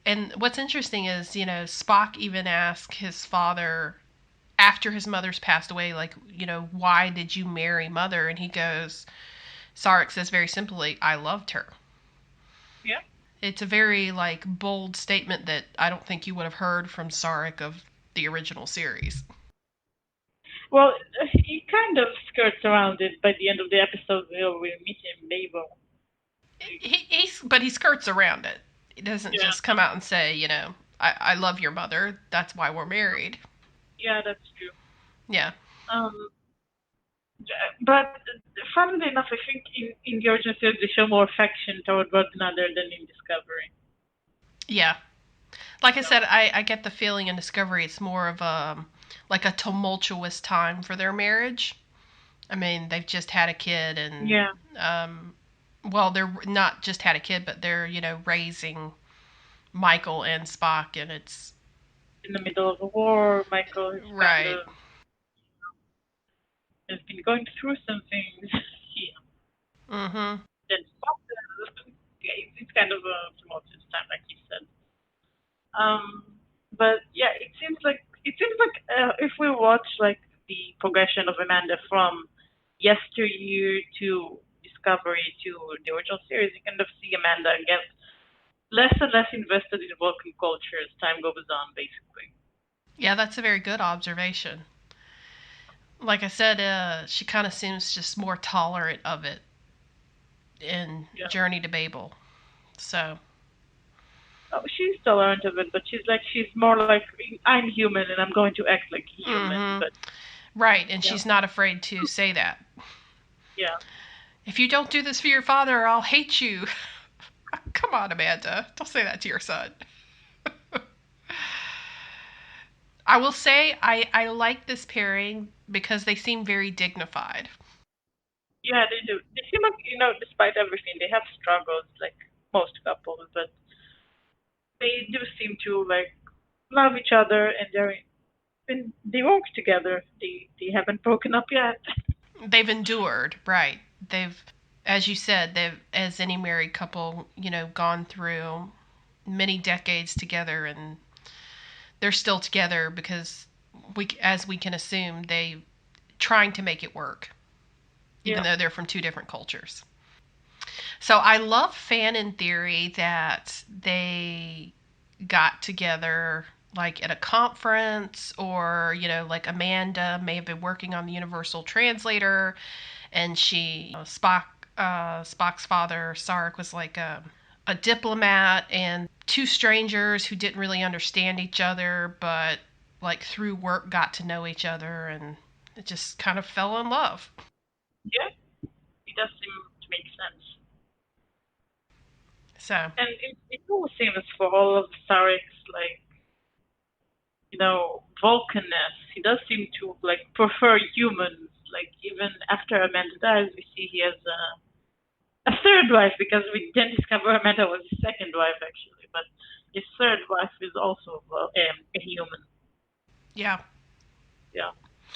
And what's interesting is, Spock even asked his father after his mother's passed away, like, why did you marry mother? And he goes, Sarek says very simply, I loved her. yeah. It's a very, like, bold statement that I don't think you would have heard from Sarek of the original series. Well, he kind of skirts around it by the end of the episode where we meet him, Mabel. But he skirts around it. He doesn't Yeah, just come out and say, I love your mother. That's why we're married. yeah, that's true. Yeah. Um, But funnily enough, I think in the original series they show more affection toward one another than in Discovery. Yeah. Like I said, I get the feeling in Discovery it's more of like a tumultuous time for their marriage. I mean, they've just had a kid, and Yeah, well, they're not just had a kid, but they're raising Michael and Spock, and it's in the middle of a war, Michael is kind right. of has been going through some things. Yeah, Mm-hmm. then Spock, yeah, it's kind of a tumultuous time, like you said. But yeah, it seems like if we watch like the progression of Amanda from yesteryear to Discovery to the original series, you kind of see Amanda get less and less invested in Vulcan culture as time goes on, basically. Yeah, that's a very good observation. Like I said, she kind of seems just more tolerant of it in Yeah. Journey to Babel. So Oh, she's tolerant of it, but she's more like I'm human and I'm going to act like human. mm-hmm. But Right, and yeah, she's not afraid to say that. yeah, If you don't do this for your father, I'll hate you. Come on, Amanda. Don't say that to your son. I will say I like this pairing because they seem very dignified. yeah. They do. They seem like despite everything, they have struggles like most couples, but they do seem to like love each other and they work together. They haven't broken up yet. They've endured, right? They've, as you said, they've, as any married couple, gone through many decades together, and they're still together because as we can assume, they trying to make it work, even Yeah, though they're from two different cultures. So I love fan theory that they got together like at a conference, or like Amanda may have been working on the universal translator, and Spock's father Sarek was like a diplomat, and two strangers who didn't really understand each other, but like through work got to know each other, and it just kind of fell in love. yeah. It does seem to make sense. So And it all seems for all of Sarek's like Vulcanness, he does seem to like prefer humans. Like even after Amanda dies, we see he has a third wife because we then discover Amanda was his second wife actually, but his third wife is also a human. yeah. Yeah.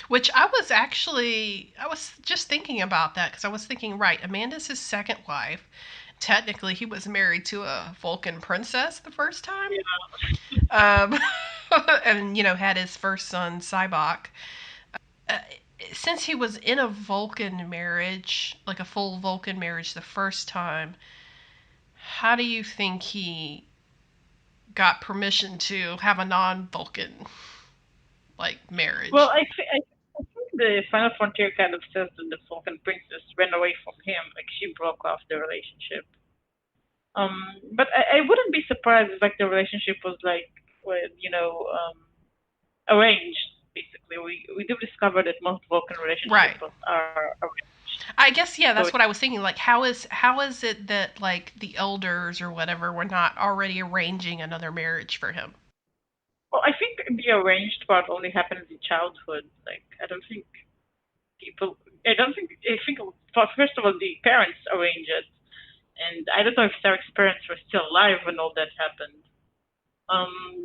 Which I was just thinking about that because I was thinking, right, Amanda's his second wife. Technically, he was married to a Vulcan princess the first time, Yeah. um, and had his first son Saavik. Uh, since he was in a Vulcan marriage, like a full Vulcan marriage, the first time, how do you think he got permission to have a non-Vulcan like Well, marriage? I think the Final Frontier kind of says that the Vulcan princess ran away from him, like she broke off the relationship. But I wouldn't be surprised if like the relationship was like with arranged. Basically, we do discover that most Vulcan Right. relationships are arranged. I guess yeah, So that's what I was thinking. Like, how is it that like the elders or whatever were not already arranging another marriage for him? well, I think the arranged part only happens in childhood. Like I don't think people. I think first of all the parents arrange it, and I don't know if Sarek's parents were still alive when all that happened.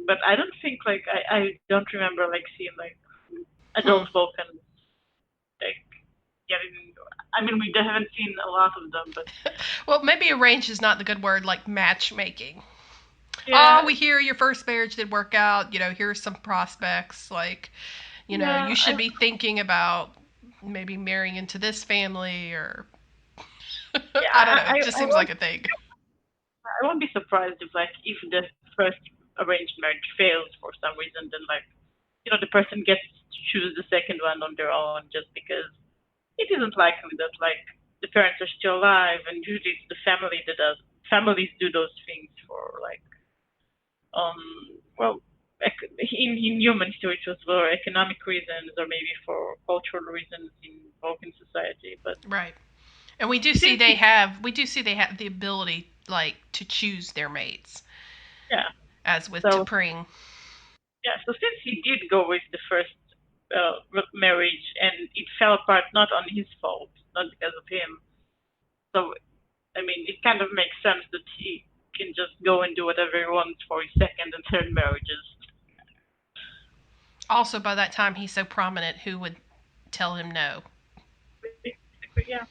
But I don't think like I don't remember like seeing like Hmm. adult Vulcans like getting. I mean, we haven't seen a lot of them, but Well, maybe arranged is not the good word. Like matchmaking. yeah, Oh, we hear your first marriage did work out. Here's some prospects. Like, yeah, you should be thinking about maybe marrying into this family, or yeah. I don't know. It just seems like a thing. I won't be surprised if the first arranged marriage fails for some reason. Then like the person gets to choose the second one on their own just because it isn't likely that like the parents are still alive, and usually it's the family that does. Families do those things for like um well in human history it was for economic reasons or maybe for cultural reasons in Vulcan society. But right. And we do see they have the ability like to choose their mates. Yeah. As with So, T'Pring. Yeah, so since he did go with the first marriage and it fell apart not on his fault, not because of him. So, I mean, it kind of makes sense that he can just go and do whatever he wants for his second and third marriages. Also, by that time, he's so prominent, who would tell him no? Yeah.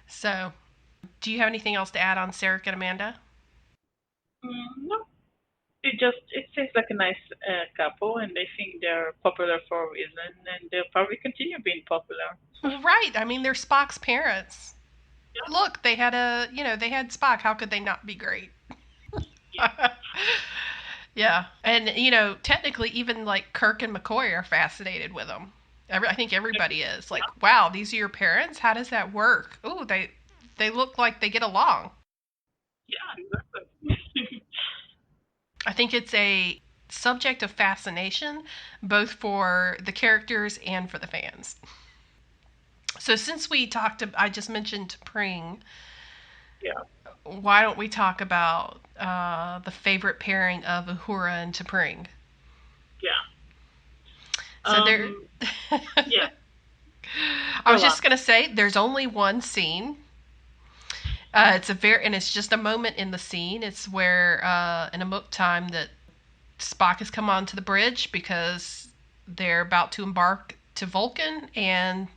So, do you have anything else to add on Sarek and Amanda? No. It seems like a nice couple, and I think they're popular for a reason, and they'll probably continue being popular. Well, right. I mean, they're Spock's parents. Yeah. Look, they had they had Spock. How could they not be great? Yeah. Yeah. And, technically, even like Kirk and McCoy are fascinated with them. I think everybody is. Like, wow, these are your parents? How does that work? Ooh, they look like they get along. Yeah, exactly. I think it's a subject of fascination, both for the characters and for the fans. So since I just mentioned T'Pring. Yeah. Why don't we talk about the favorite pairing of Uhura and T'Pring? Yeah. So there. Yeah. I was just gonna say, there's only one scene. It's just a moment in the scene. It's where in a book time that Spock has come onto the bridge because they're about to embark to Vulcan, and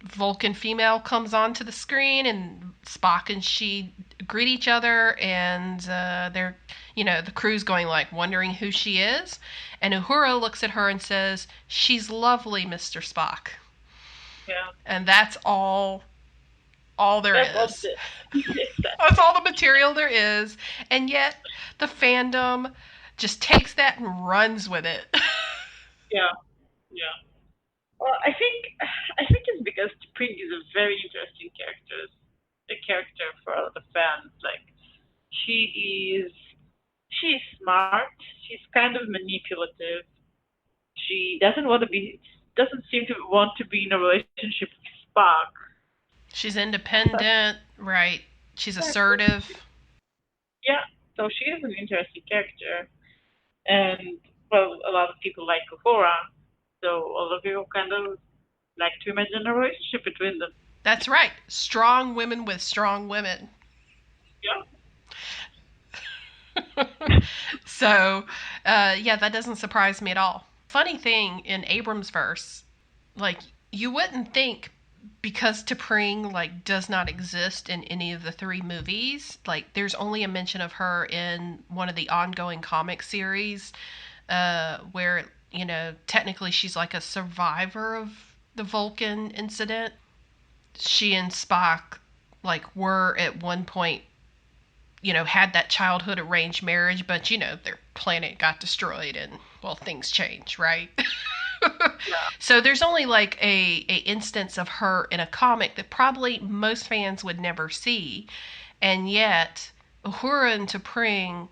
Vulcan female comes onto the screen, and Spock and she greet each other, and they're, the crew's going like wondering who she is, and Uhura looks at her and says, "She's lovely, Mr. Spock." Yeah. And that's all there is. That's all the material there is, and yet the fandom just takes that and runs with it. Yeah. Well, I think it's because T'Pring is a very interesting character for a lot of fans. Like, she's smart. She's kind of manipulative. She doesn't seem to want to be in a relationship with Spock. She's independent, right? She's assertive. Yeah, so she is an interesting character, and well, a lot of people like Uhura, so all of you kind of like to imagine a relationship between them. That's right. Strong women with strong women. Yeah. So, yeah, that doesn't surprise me at all. Funny thing in Abramsverse, like, you wouldn't think, because T'Pring like does not exist in any of the 3 movies. Like, there's only a mention of her in one of the ongoing comic series, where technically she's like a survivor of the Vulcan incident. She and Spock like were at one point, had that childhood arranged marriage, but their planet got destroyed and, well, things change, right? Yeah. So there's only like a instance of her in a comic that probably most fans would never see, and yet Uhura and T'Pring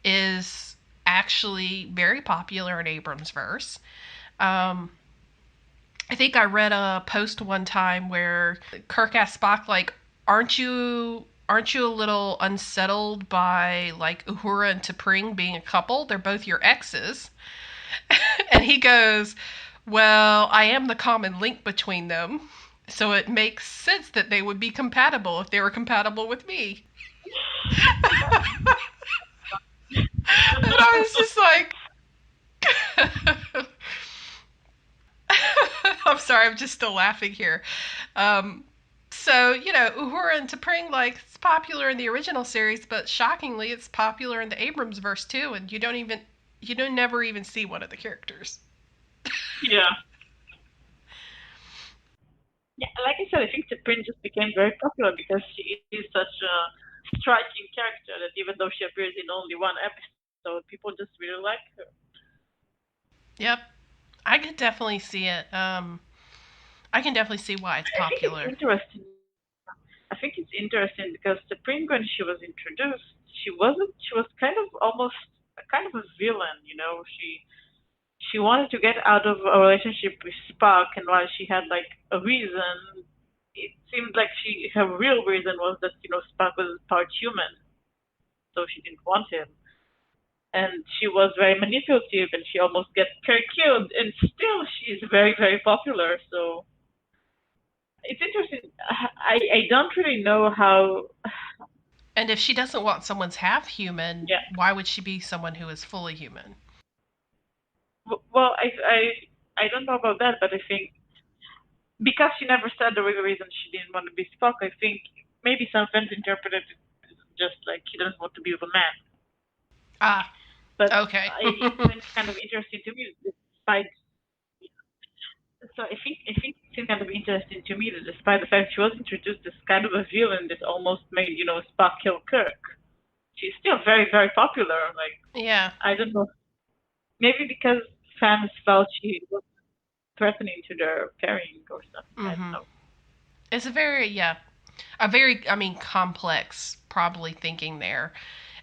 is actually very popular in Abramsverse. I think I read a post one time where Kirk asked Spock, like, aren't you a little unsettled by like Uhura and T'Pring being a couple? They're both your exes. And he goes, "Well, I am the common link between them, so it makes sense that they would be compatible if they were compatible with me." And I was just like, I'm sorry, I'm just still laughing here. So, Uhura and T'Pring, like, it's popular in the original series, but shockingly, it's popular in the Abramsverse too, and you don't never even see one of the characters. Yeah. Yeah, like I said, I think T'Pring just became very popular because she is such a striking character that even though she appears in only one episode, people just really like her. Yep. I could definitely see it. I can definitely see why it's popular. I think it's interesting because T'Pring, when she was introduced, she was kind of almost kind of a villain. she wanted to get out of a relationship with Spock, and while she had like a reason, it seemed like her real reason was that Spock was part human, so she didn't want him, and she was very manipulative, and she almost got Kirk killed, and still she's very very popular. So it's interesting. I don't really know how. And if she doesn't want someone's half human, Yeah. why would she be someone who is fully human? Well, I don't know about that, but I think because she never said the real reason she didn't want to be Spock, I think maybe some fans interpreted it just like he doesn't want to be with a man. Ah, But okay. it's kind of interesting to me, despite. So I think it's kind of interesting to me that despite the fact she was introduced as kind of a villain that almost made Spock kill Kirk, she's still very very popular. Like Yeah. I don't know, maybe because fans felt she was threatening to their pairing or something. I don't Mm-hmm. know. It's a very, I mean, complex probably thinking there.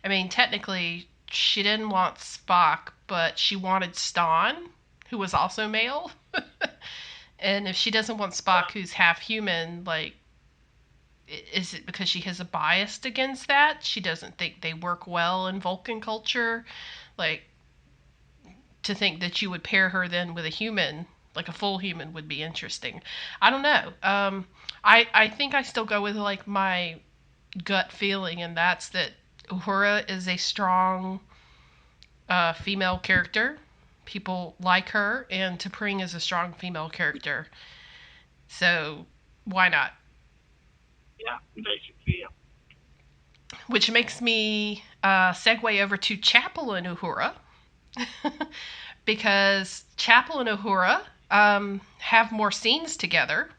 I mean, technically, she didn't want Spock, but she wanted Stan, who was also male. And if she doesn't want Spock, who's half human, like, is it because she has a bias against that? She doesn't think they work well in Vulcan culture? Like, to think that you would pair her then with a human, like a full human, would be interesting. I don't know. I think I still go with like my gut feeling, and that's that Uhura is a strong female character. People like her, and T'Pring is a strong female character. So why not? Yeah, basically. Yeah. Which makes me segue over to Chapel and Uhura. Because Chapel and Uhura have more scenes together.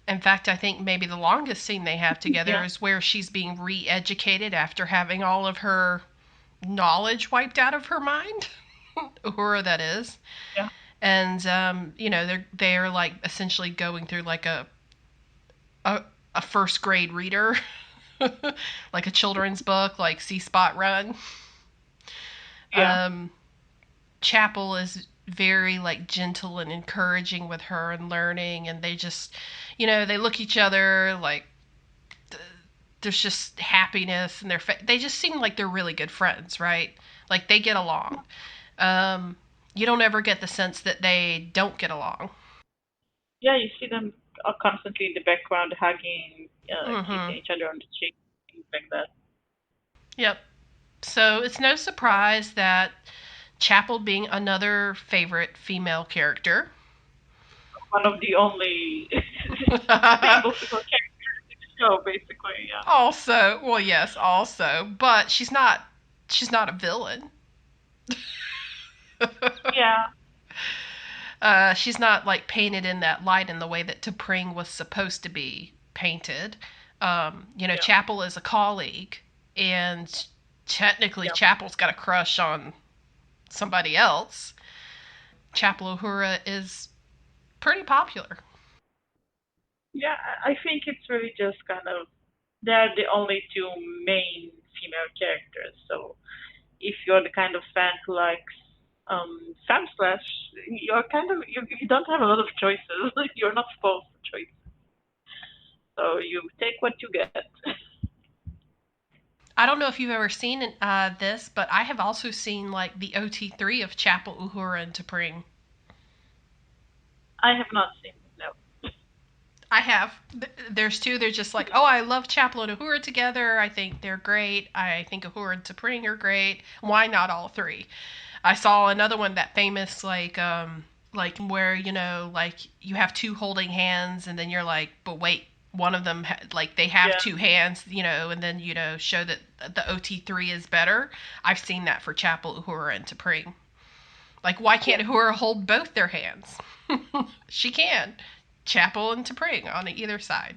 In fact, I think maybe the longest scene they have together Yeah. is where she's being re educated after having all of her knowledge wiped out of her mind. Uhura, that is. Yeah. And, they're like essentially going through like a, a first grade reader, like a children's book, like See Spot Run. Yeah. Um, Chapel is very like gentle and encouraging with her and learning, and they just, they look each other like there's just happiness, and they just seem like they're really good friends, right? Like they get along. You don't ever get the sense that they don't get along. Yeah, you see them constantly in the background hugging, Mm-hmm. kissing each other on the cheek, things like that. Yep. So it's no surprise that Chapel being another favorite female character. One of the only stable female characters in the show, basically. Yeah. Also, well, yes, also, but she's not a villain. Yeah. She's not like painted in that light in the way that T'Pring was supposed to be painted. Yeah. Chapel is a colleague, and technically Yeah. Chapel's got a crush on somebody else. Chapel Uhura is pretty popular. Yeah, I think it's really just kind of they're the only two main female characters. So if you're the kind of fan who likes fan slash, you're kind of you don't have a lot of choices. You're not forced to choice, so you take what you get. I don't know if you've ever seen this, but I have also seen like the OT3 of Chapel Uhura and T'Pring. I have not seen it, no. I have. There's two. They're just like, oh, I love Chapel and Uhura together. I think they're great. I think Uhura and T'Pring are great. Why not all three? I saw another one, that famous like where like you have two holding hands, and then you're like, but wait, one of them like they have Yeah, two hands, and then show that the OT3 is better. I've seen that for Chapel, Uhura, and T'Pring. Like, why yeah. can't Uhura hold both their hands? She can. Chapel and T'Pring on either side.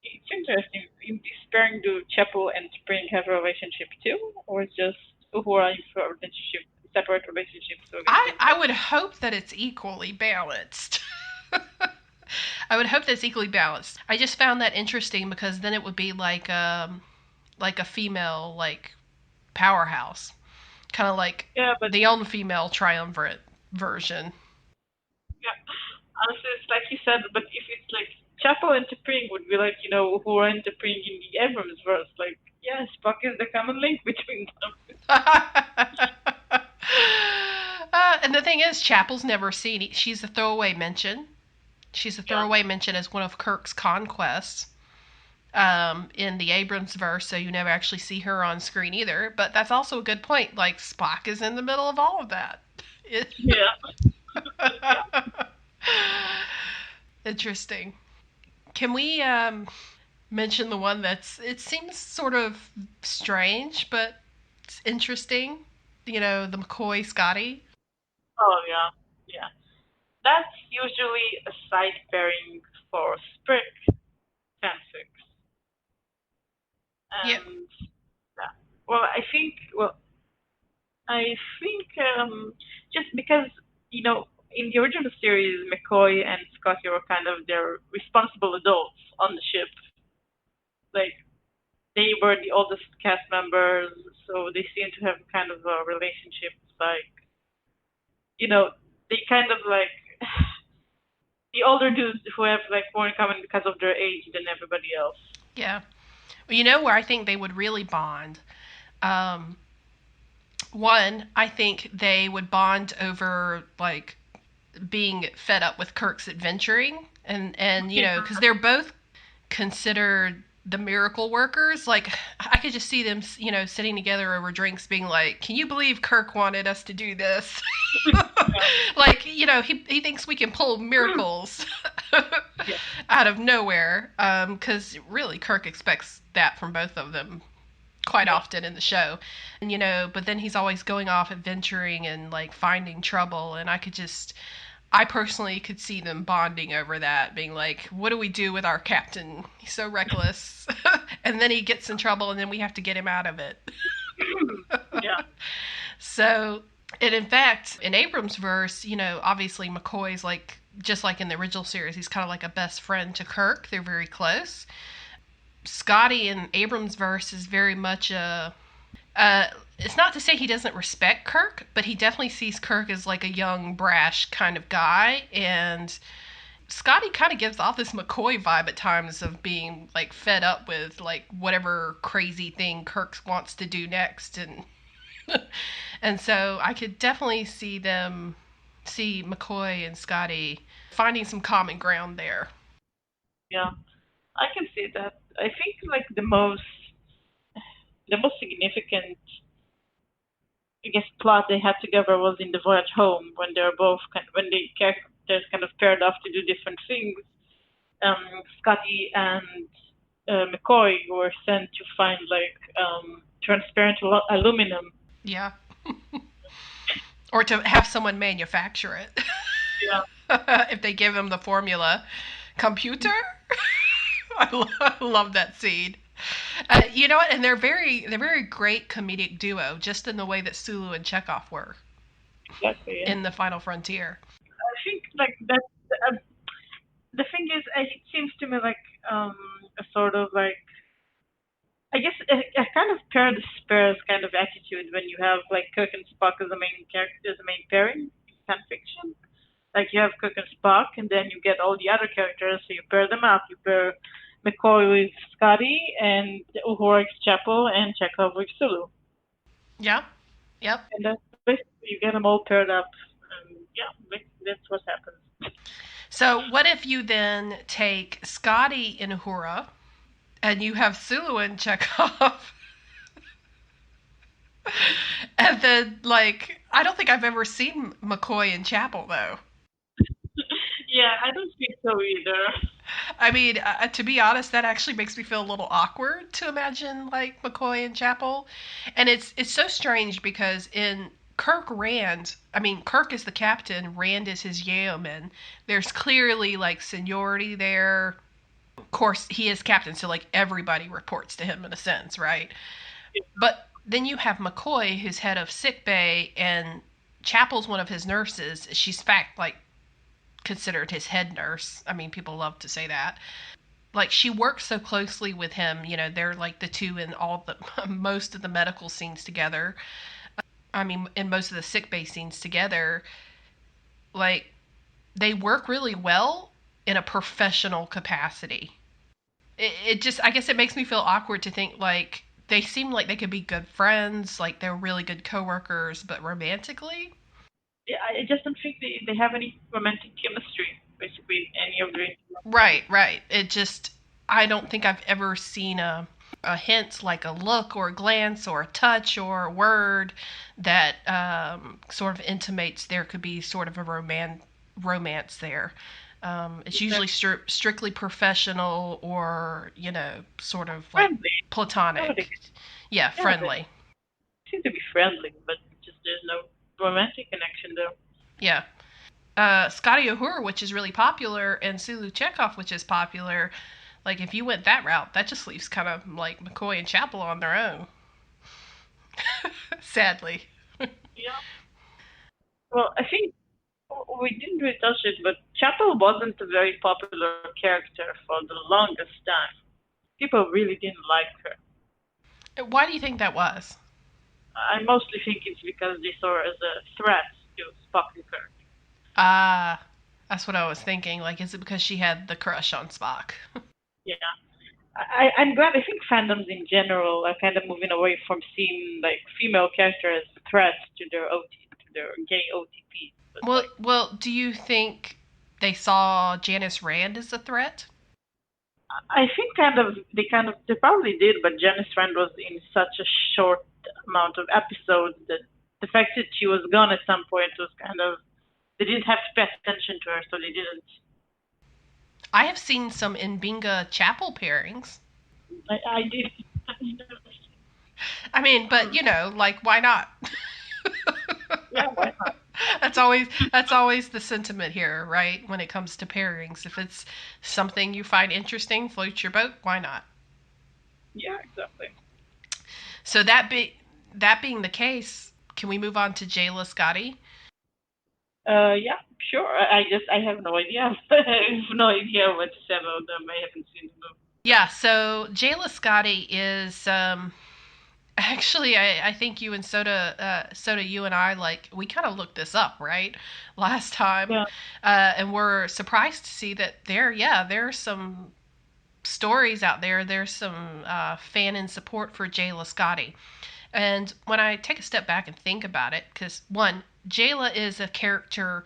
It's interesting. In this pairing, do Chapel and Spring have a relationship too, or just Uhura in a relationship, separate relationships? So I would hope that it's equally balanced. I would hope that's equally balanced. I just found that interesting because then it would be like a female like powerhouse. Kind of like but the all-female triumvirate version. yeah, honestly, it's like you said. But if it's like Chapel interpreting would be like who are interpreting in the Abramsverse, like yeah, Spock is the common link between them. And the thing is, Chapel's never seen. She's a throwaway mention. She's a Yeah, throwaway mention as one of Kirk's conquests in the Abrams verse, so you never actually see her on screen either. But that's also a good point. Like, Spock is in the middle of all of that. yeah, yeah. Interesting. Can we mention the one it seems sort of strange, but it's interesting? The McCoy Scotty. Oh yeah, yeah. That's usually a side pairing for Sprick fanfics. Yep. And yeah, well, I think just because in the original series, McCoy and Scotty were kind of their responsible adults on the ship. Like they were the oldest cast members, so they seem to have kind of a relationship. Like they kind of like the older dudes who have like more in common because of their age than everybody else. Yeah. Well, where I think they would really bond. Um, One, I think they would bond over like being fed up with Kirk's adventuring, and because they're both considered the miracle workers. Like, I could just see them, sitting together over drinks, being like, "Can you believe Kirk wanted us to do this?" Like, he thinks we can pull miracles Yeah. out of nowhere. Because really, Kirk expects that from both of them quite Yeah. often in the show. And but then he's always going off adventuring and like finding trouble, and I personally could see them bonding over that, being like, what do we do with our captain? He's so reckless. And then he gets in trouble and then we have to get him out of it. Yeah. So, and in fact, in Abrams' verse, obviously McCoy's like, just like in the original series, he's kind of like a best friend to Kirk. They're very close. Scotty in Abrams' verse is very much it's not to say he doesn't respect Kirk, but he definitely sees Kirk as like a young, brash kind of guy. And Scotty kind of gives off this McCoy vibe at times of being like fed up with like whatever crazy thing Kirk wants to do next. And and so I could definitely see McCoy and Scotty finding some common ground there. Yeah. I can see that. I think like the most significant, I guess, plot they had together was in the voyage home when they were both when the characters kind of paired off to do different things. Scotty and McCoy were sent to find like transparent aluminum. Yeah. Or to have someone manufacture it. Yeah. If they give him the formula. Computer? I love that scene. You know what? And they're very great comedic duo, just in the way that Sulu and Chekov were Exactly. Yeah. in the Final Frontier. I think like that. The thing is, it seems to me like a sort of like I guess a kind of pair the spares kind of attitude when you have like Kirk and Spock as the main character, as the main pairing in fan fiction. Like you have Kirk and Spock, and then you get all the other characters, so you pair them up. You pair McCoy with Scotty, and Uhura with Chapel, and Chekov with Sulu. Yeah. Yep. And that's basically you get them all paired up. Yeah, that's what happens. So what if you then take Scotty and Uhura, and you have Sulu and Chekov, and then like I don't think I've ever seen McCoy and Chapel though. Yeah, I don't think so either. I mean, to be honest, that actually makes me feel a little awkward to imagine like McCoy and Chapel, and it's so strange because in Kirk is the captain, Rand is his yeoman. There's clearly like seniority there. Of course, he is captain, so like everybody reports to him in a sense, right? But then you have McCoy, who's head of sick bay, and Chapel's one of his nurses. She's fact like considered his head nurse. I mean, people love to say that. Like she works so closely with him. They're like the two in all the most of the medical scenes together. I mean, in most of the sickbay scenes together, like, they work really well in a professional capacity. It just, I guess it makes me feel awkward to think, like, they seem like they could be good friends, like, they're really good coworkers, but romantically? Yeah, I just don't think they have any romantic chemistry, basically, any of their Right, right. It just, I don't think I've ever seen a hint, like a look or a glance or a touch or a word that sort of intimates there could be sort of a romance there. It's usually strictly professional or, sort of like friendly. platonic. Yeah, Yeah, they friendly. seem to be friendly, but just there's no romantic connection there. Yeah. Scotty Uhura, which is really popular, and Sulu Chekov, which is popular. Like, if you went that route, that just leaves kind of like McCoy and Chapel on their own. Sadly. Yeah. Well, I think we didn't really touch it, but Chapel wasn't a very popular character for the longest time. People really didn't like her. Why do you think that was? I mostly think it's because they saw her as a threat to Spock and Kirk. Ah, that's what I was thinking. Like, is it because she had the crush on Spock? Yeah. I'm glad. I think fandoms in general are kind of moving away from seeing like female characters as threats to their gay OTPs. But Well, like, well, do you think they saw Janice Rand as a threat? I think they probably did, but Janice Rand was in such a short amount of episodes that the fact that she was gone at some point was kind of they didn't have to pay attention to her, so they didn't. I have seen some Binga Chapel pairings. I did. I mean, but like, why not? Yeah, why not? That's always the sentiment here, right? When it comes to pairings, if it's something you find interesting, float your boat. Why not? Yeah, exactly. So that being the case, can we move on to Jaylah Scotty? Yeah, sure. I have no idea. I have no idea what to say about them. I haven't seen the movie. Yeah. So Jaylah Scotty is actually, I think you and Soda, you and I, like, we kind of looked this up, right, last time, Yeah. and we're surprised to see that there are some stories out there. There's some fan and support for Jaylah Scotty. And when I take a step back and think about it, because one, Jaylah is a character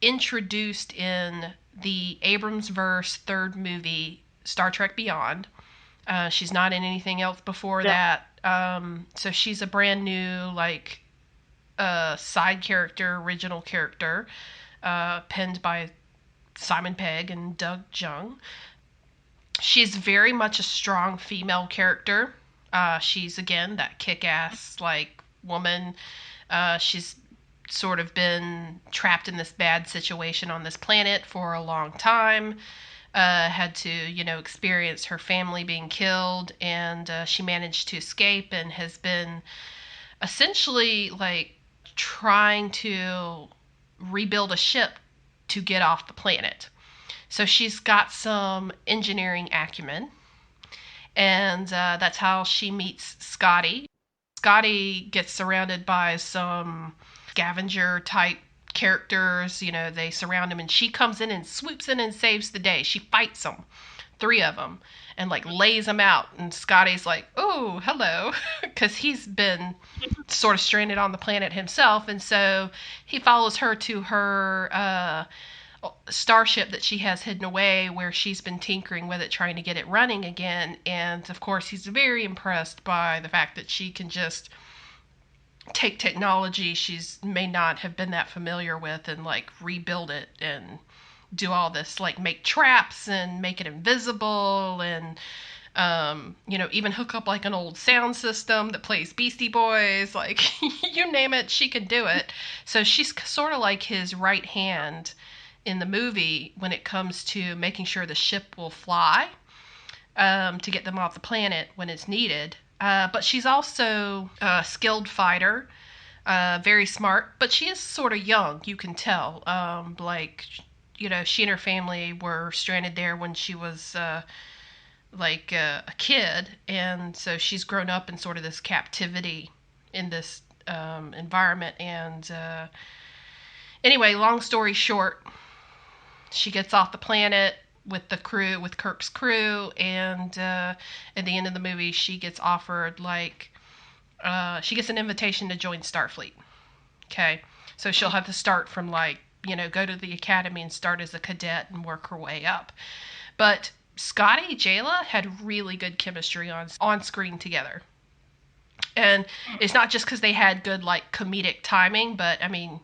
introduced in the Abramsverse third movie, Star Trek Beyond. She's not in anything else before Yeah. that. So she's a brand new, like, side character, original character, penned by Simon Pegg and Doug Jung. She's very much a strong female character. She's, again, that kick-ass, like, woman. She's sort of been trapped in this bad situation on this planet for a long time. Had to, experience her family being killed, and she managed to escape and has been essentially, like, trying to rebuild a ship to get off the planet. So she's got some engineering acumen, and that's how she meets Scotty. Scotty gets surrounded by some scavenger type characters. They surround him, and she comes in and swoops in and saves the day. She fights them, three of them, and, like, lays them out. And Scotty's like, "Oh, hello," because he's been sort of stranded on the planet himself, and so he follows her to her starship that she has hidden away, where she's been tinkering with it, trying to get it running again. And of course, he's very impressed by the fact that she can just take technology she's may not have been that familiar with and, like, rebuild it and do all this, like, make traps and make it invisible, and even hook up, like, an old sound system that plays Beastie Boys, like, you name it, she can do it. So she's sort of like his right hand in the movie when it comes to making sure the ship will fly, to get them off the planet when it's needed. But she's also a skilled fighter, very smart, but she is sort of young, you can tell. She and her family were stranded there when she was a kid, and so she's grown up in sort of this captivity in this environment. And anyway, long story short, she gets off the planet with the crew, with Kirk's crew, and at the end of the movie, she gets offered she gets an invitation to join Starfleet. Okay, so she'll have to start from go to the academy and start as a cadet and work her way up. But Scotty, Jaylah had really good chemistry on screen together. And it's not just because they had good comedic timing, but I mean,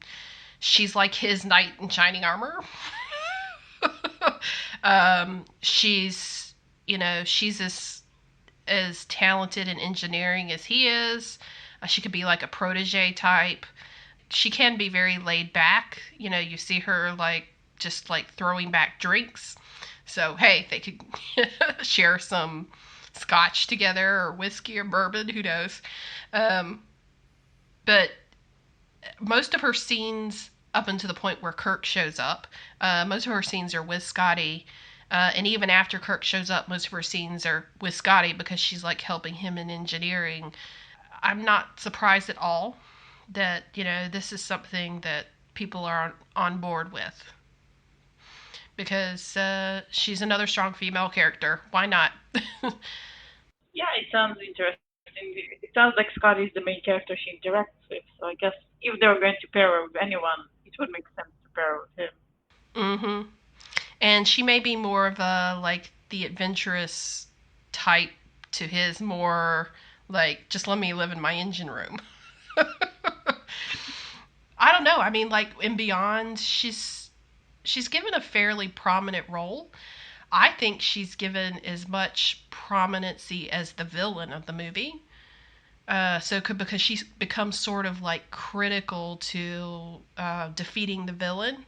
she's like his knight in shining armor. She's as talented in engineering as he is. She could be like a protege type. She can be very laid back. You see her just throwing back drinks. So hey, they could share some scotch together or whiskey or bourbon, who knows. But most of her scenes up until the point where Kirk shows up, most of her scenes are with Scotty. And even after Kirk shows up, most of her scenes are with Scotty because she's helping him in engineering. I'm not surprised at all that, this is something that people are on board with. Because she's another strong female character. Why not? Yeah, it sounds interesting. It sounds like Scotty is the main character she interacts with, so I guess if they were going to pair her with anyone, it would make sense to pair her with him. Mm-hmm. And she may be more of the adventurous type to his more just let me live in my engine room. I don't know. I mean, in Beyond, she's given a fairly prominent role. I think she's given as much prominency as the villain of the movie. Because she becomes sort of critical to defeating the villain,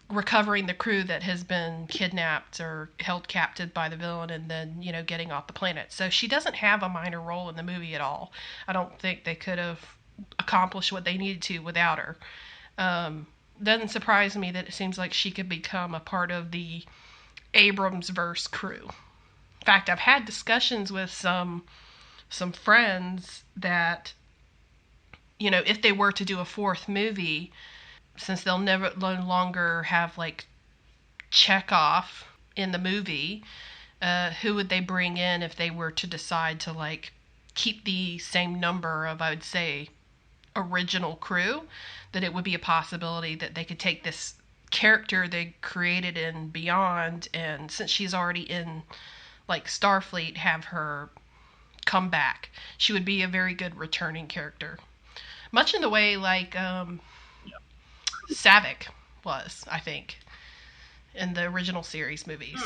recovering the crew that has been kidnapped or held captive by the villain, and then getting off the planet. So she doesn't have a minor role in the movie at all. I don't think they could have accomplished what they needed to without her. Doesn't surprise me that it seems like she could become a part of the Abramsverse crew. In fact, I've had discussions with some friends that if they were to do a fourth movie, since they'll no longer have Chekov in the movie, who would they bring in if they were to decide to keep the same number of, I would say, original crew? That it would be a possibility that they could take this character they created in Beyond, and since she's already in Starfleet, have her come back. She would be a very good returning character, much in the way Saavik was, I think, in the original series movies.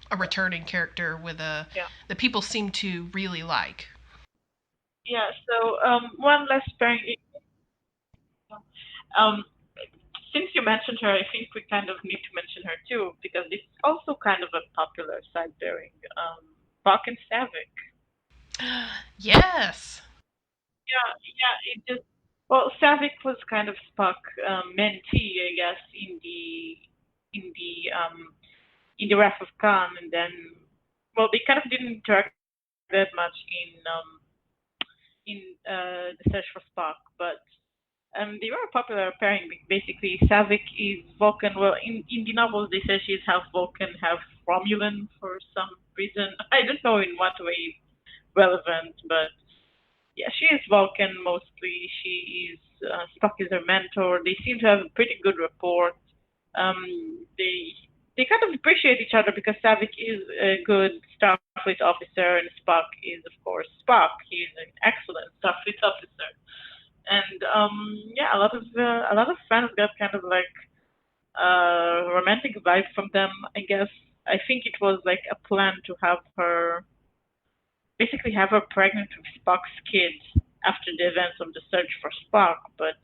A returning character with that people seem to really like. Yeah. So one last pairing. Since you mentioned her, I think we kind of need to mention her too, because it's also kind of a popular side pairing. Spock and Saavik. Yes. Yeah. It just Saavik was kind of Spock mentee, I guess, in the Wrath of Khan, and then they kind of didn't interact that much in the Search for Spock, but they were a popular pairing. Basically, Saavik is Vulcan. Well, in the novels, they say she's half Vulcan, half Romulan for some reason. I don't know in what way relevant, but yeah, she is Vulcan mostly. She is Spock is her mentor. They seem to have a pretty good rapport. They kind of appreciate each other because Saavik is a good Starfleet officer and Spock is, of course, Spock. He's an excellent Starfleet officer. And yeah, a lot of fans got kind of romantic vibe from them. I guess I think it was a plan to basically have her pregnant with Spock's kid after the events of the search for Spock, but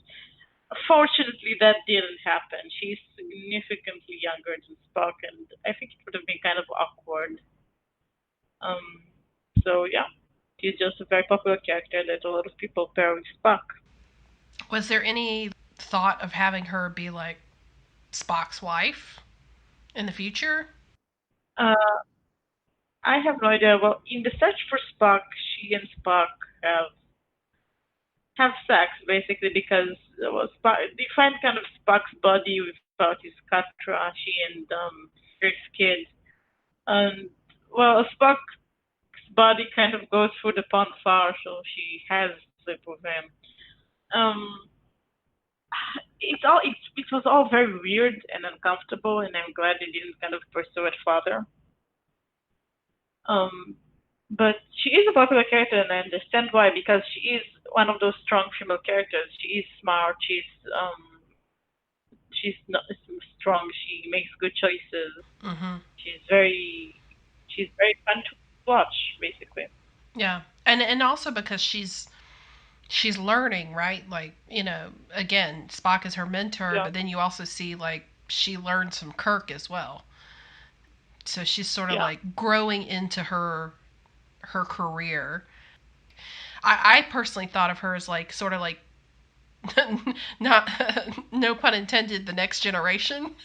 fortunately that didn't happen. She's significantly younger than Spock, and I think it would have been kind of awkward. So yeah, she's just a very popular character that a lot of people pair with Spock. Was there any thought of having her be Spock's wife in the future? Uh, I have no idea. Well, in the search for Spock, she and Spock have have sex basically because they find kind of Spock's body without his Katrashi and Kirk's kid, and well, Spock's body kind of goes through the pond far, so she has slept with him. Um, it was all very weird and uncomfortable, and I'm glad they didn't kind of pursue it further. Um, but she is a popular character, and I understand why, because she is one of those strong female characters. She is smart. She's not strong. She makes good choices. Mm-hmm. She's very fun to watch, basically. Yeah, and also because she's learning, right? Like, again, Spock is her mentor, Yeah, but then you also see like she learns from Kirk as well. So she's sort of yeah, like growing into her career. I personally thought of her as like sort of like not no pun intended, the next generation.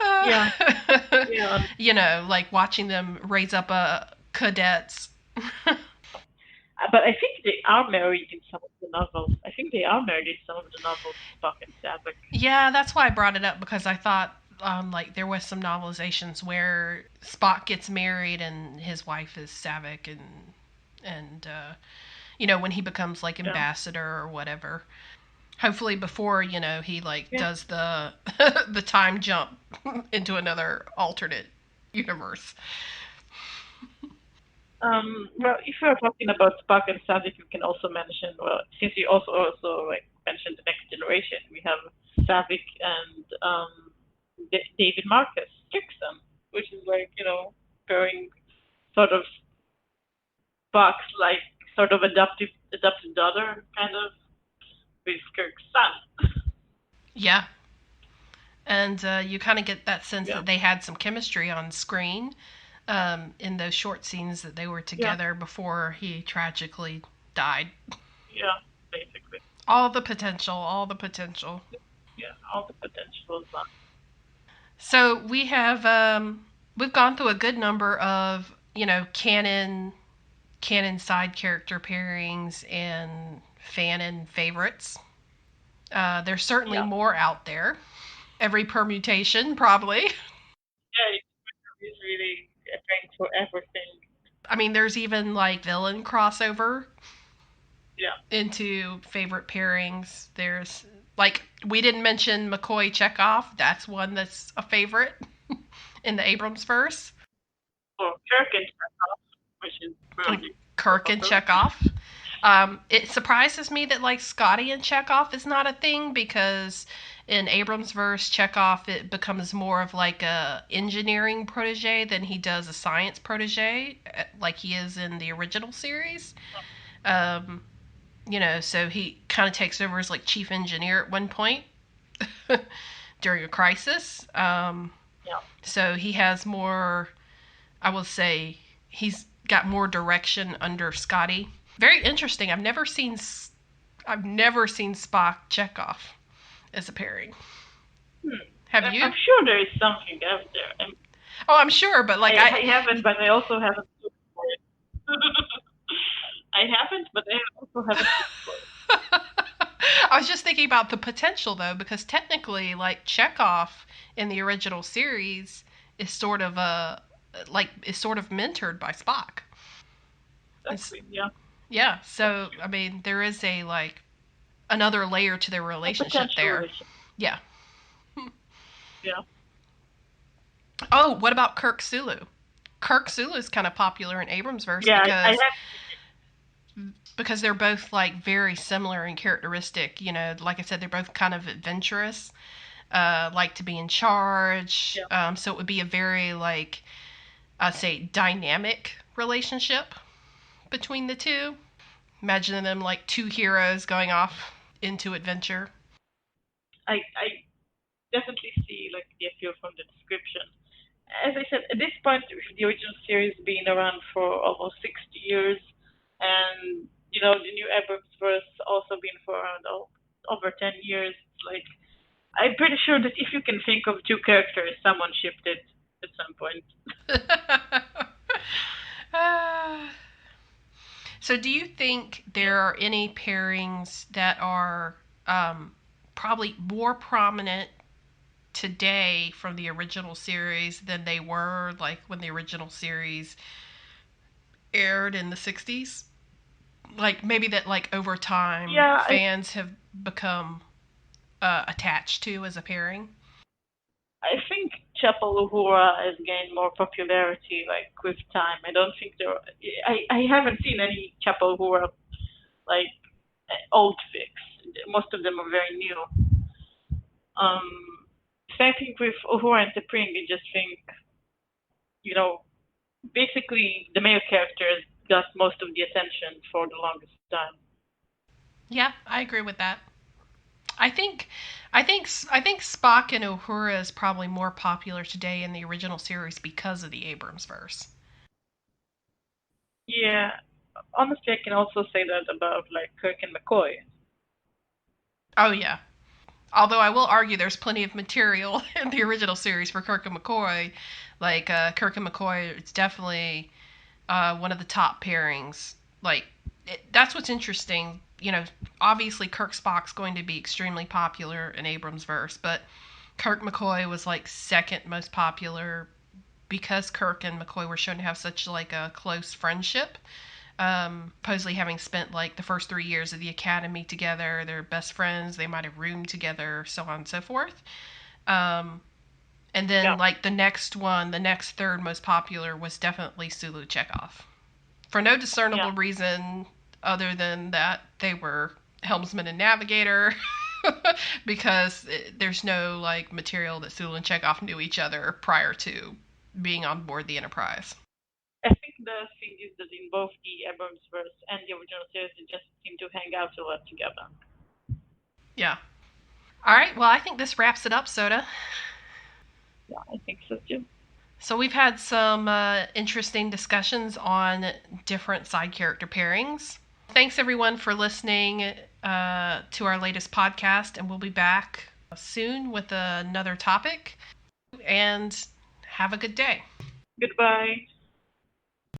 yeah, yeah. Like watching them raise up cadets. But I think they are married in some of the novels. I think they are married in some of the novels, Spock and Saavik. Yeah, that's why I brought it up, because I thought like there was some novelizations where Spock gets married and his wife is Saavik, and when he becomes like Yeah, ambassador or whatever. Hopefully before he like yeah. does the the time jump into another alternate universe. Well, if you're talking about Spock and Saavik, you can also mention, well, since you also like mentioned the next generation, we have Saavik and David Marcus Dixon, which is like pairing sort of Spock's like sort of adopted daughter, kind of, with Kirk's son. Yeah, and you kind of get that sense Yeah, that they had some chemistry on screen, in those short scenes that they were yeah, together before he tragically died. yeah, basically. All the potential, all the potential. Yeah, all the potential is on. So we've gone through a good number of canon side character pairings and fanon favorites. There's certainly Yeah, more out there. Every permutation, probably. yeah, it's really a thing for everything. I mean, there's even like villain crossover Yeah, into favorite pairings. There's like we didn't mention McCoy Chekov. That's one that's a favorite in the Abramsverse. or Kirk and Chekov, which is Like really Kirk and also. Chekov. It surprises me that like Scotty and Chekov is not a thing, because in Abramsverse, Chekov it becomes more of like a engineering protege than he does a science protege, like he is in the original series. Um, so he kind of takes over as like chief engineer at one point during a crisis. Yeah, So he has more, I will say, he's got more direction under Scotty. Very interesting. I've never seen Spock Chekov as a pairing. hmm. Have I'm you? sure there is something out there. Oh, I'm sure, but like I haven't, but I also haven't looked for it. I haven't, but I also haven't looked for it. I was just thinking about the potential though, because technically, like Chekov in the original series is sort of mentored by Spock. It's, Exactly. Yeah, yeah, that's so true. I mean, there is a like another layer to their A relationship potential there. relation. Yeah. Yeah. Oh, what about Kirk Sulu? Kirk Sulu is kind of popular in Abramsverse Yeah, I because have. they're both like very similar in characteristic. Like I said, they're both kind of adventurous, like to be in charge. Yeah. So it would be a very like I'd say dynamic relationship between the two. Imagine them like two heroes going off into adventure. I definitely see like the appeal from the description. As I said, at this point, with the original series being around for almost 60 years, and the new Abramsverse also been for around over 10 years, like I'm pretty sure that if you can think of two characters, someone shipped it at some point. Ah. So do you think there are any pairings that are probably more prominent today from the original series than they were like when the original series aired in the 60s? Like maybe that like over time Yeah, fans have become attached to as a pairing? I think Chapel Uhura has gained more popularity like with time. I don't think there. I haven't seen any Chapel Uhura like old fics. Most of them are very new. Um, Same thing with Uhura and T'Pring. I just think you know basically the male characters got most of the attention for the longest time. Yeah, I agree with that. I think I think Spock and Uhura is probably more popular today in the original series because of the Abramsverse. Yeah, honestly, I can also say that about like Kirk and McCoy. Oh yeah. Although I will argue there's plenty of material in the original series for Kirk and McCoy. Like Kirk and McCoy, it's definitely one of the top pairings. Like that's what's interesting. You know, obviously Kirk Spock's going to be extremely popular in Abramsverse, but Kirk McCoy was like second most popular because Kirk and McCoy were shown to have such like a close friendship. Supposedly having spent like the first 3 years of the academy together, they're best friends. They might have roomed together, so on and so forth. Um, and Yeah, then like the next one, the next third most popular was definitely Sulu Chekov. For no yeah, discernible reason other than that they were helmsman and navigator. Because there's no like material that Sulu and Chekov knew each other prior to being on board the Enterprise. I think the thing is that in both the Abramsverse and the original series, they just seem to hang out a lot together. Yeah. All right. Well, I think this wraps it up, Soda. Yeah, I think so too. So we've had some interesting discussions on different side character pairings. Thanks everyone for listening to our latest podcast, and we'll be back soon with another topic. And have a good day. Goodbye.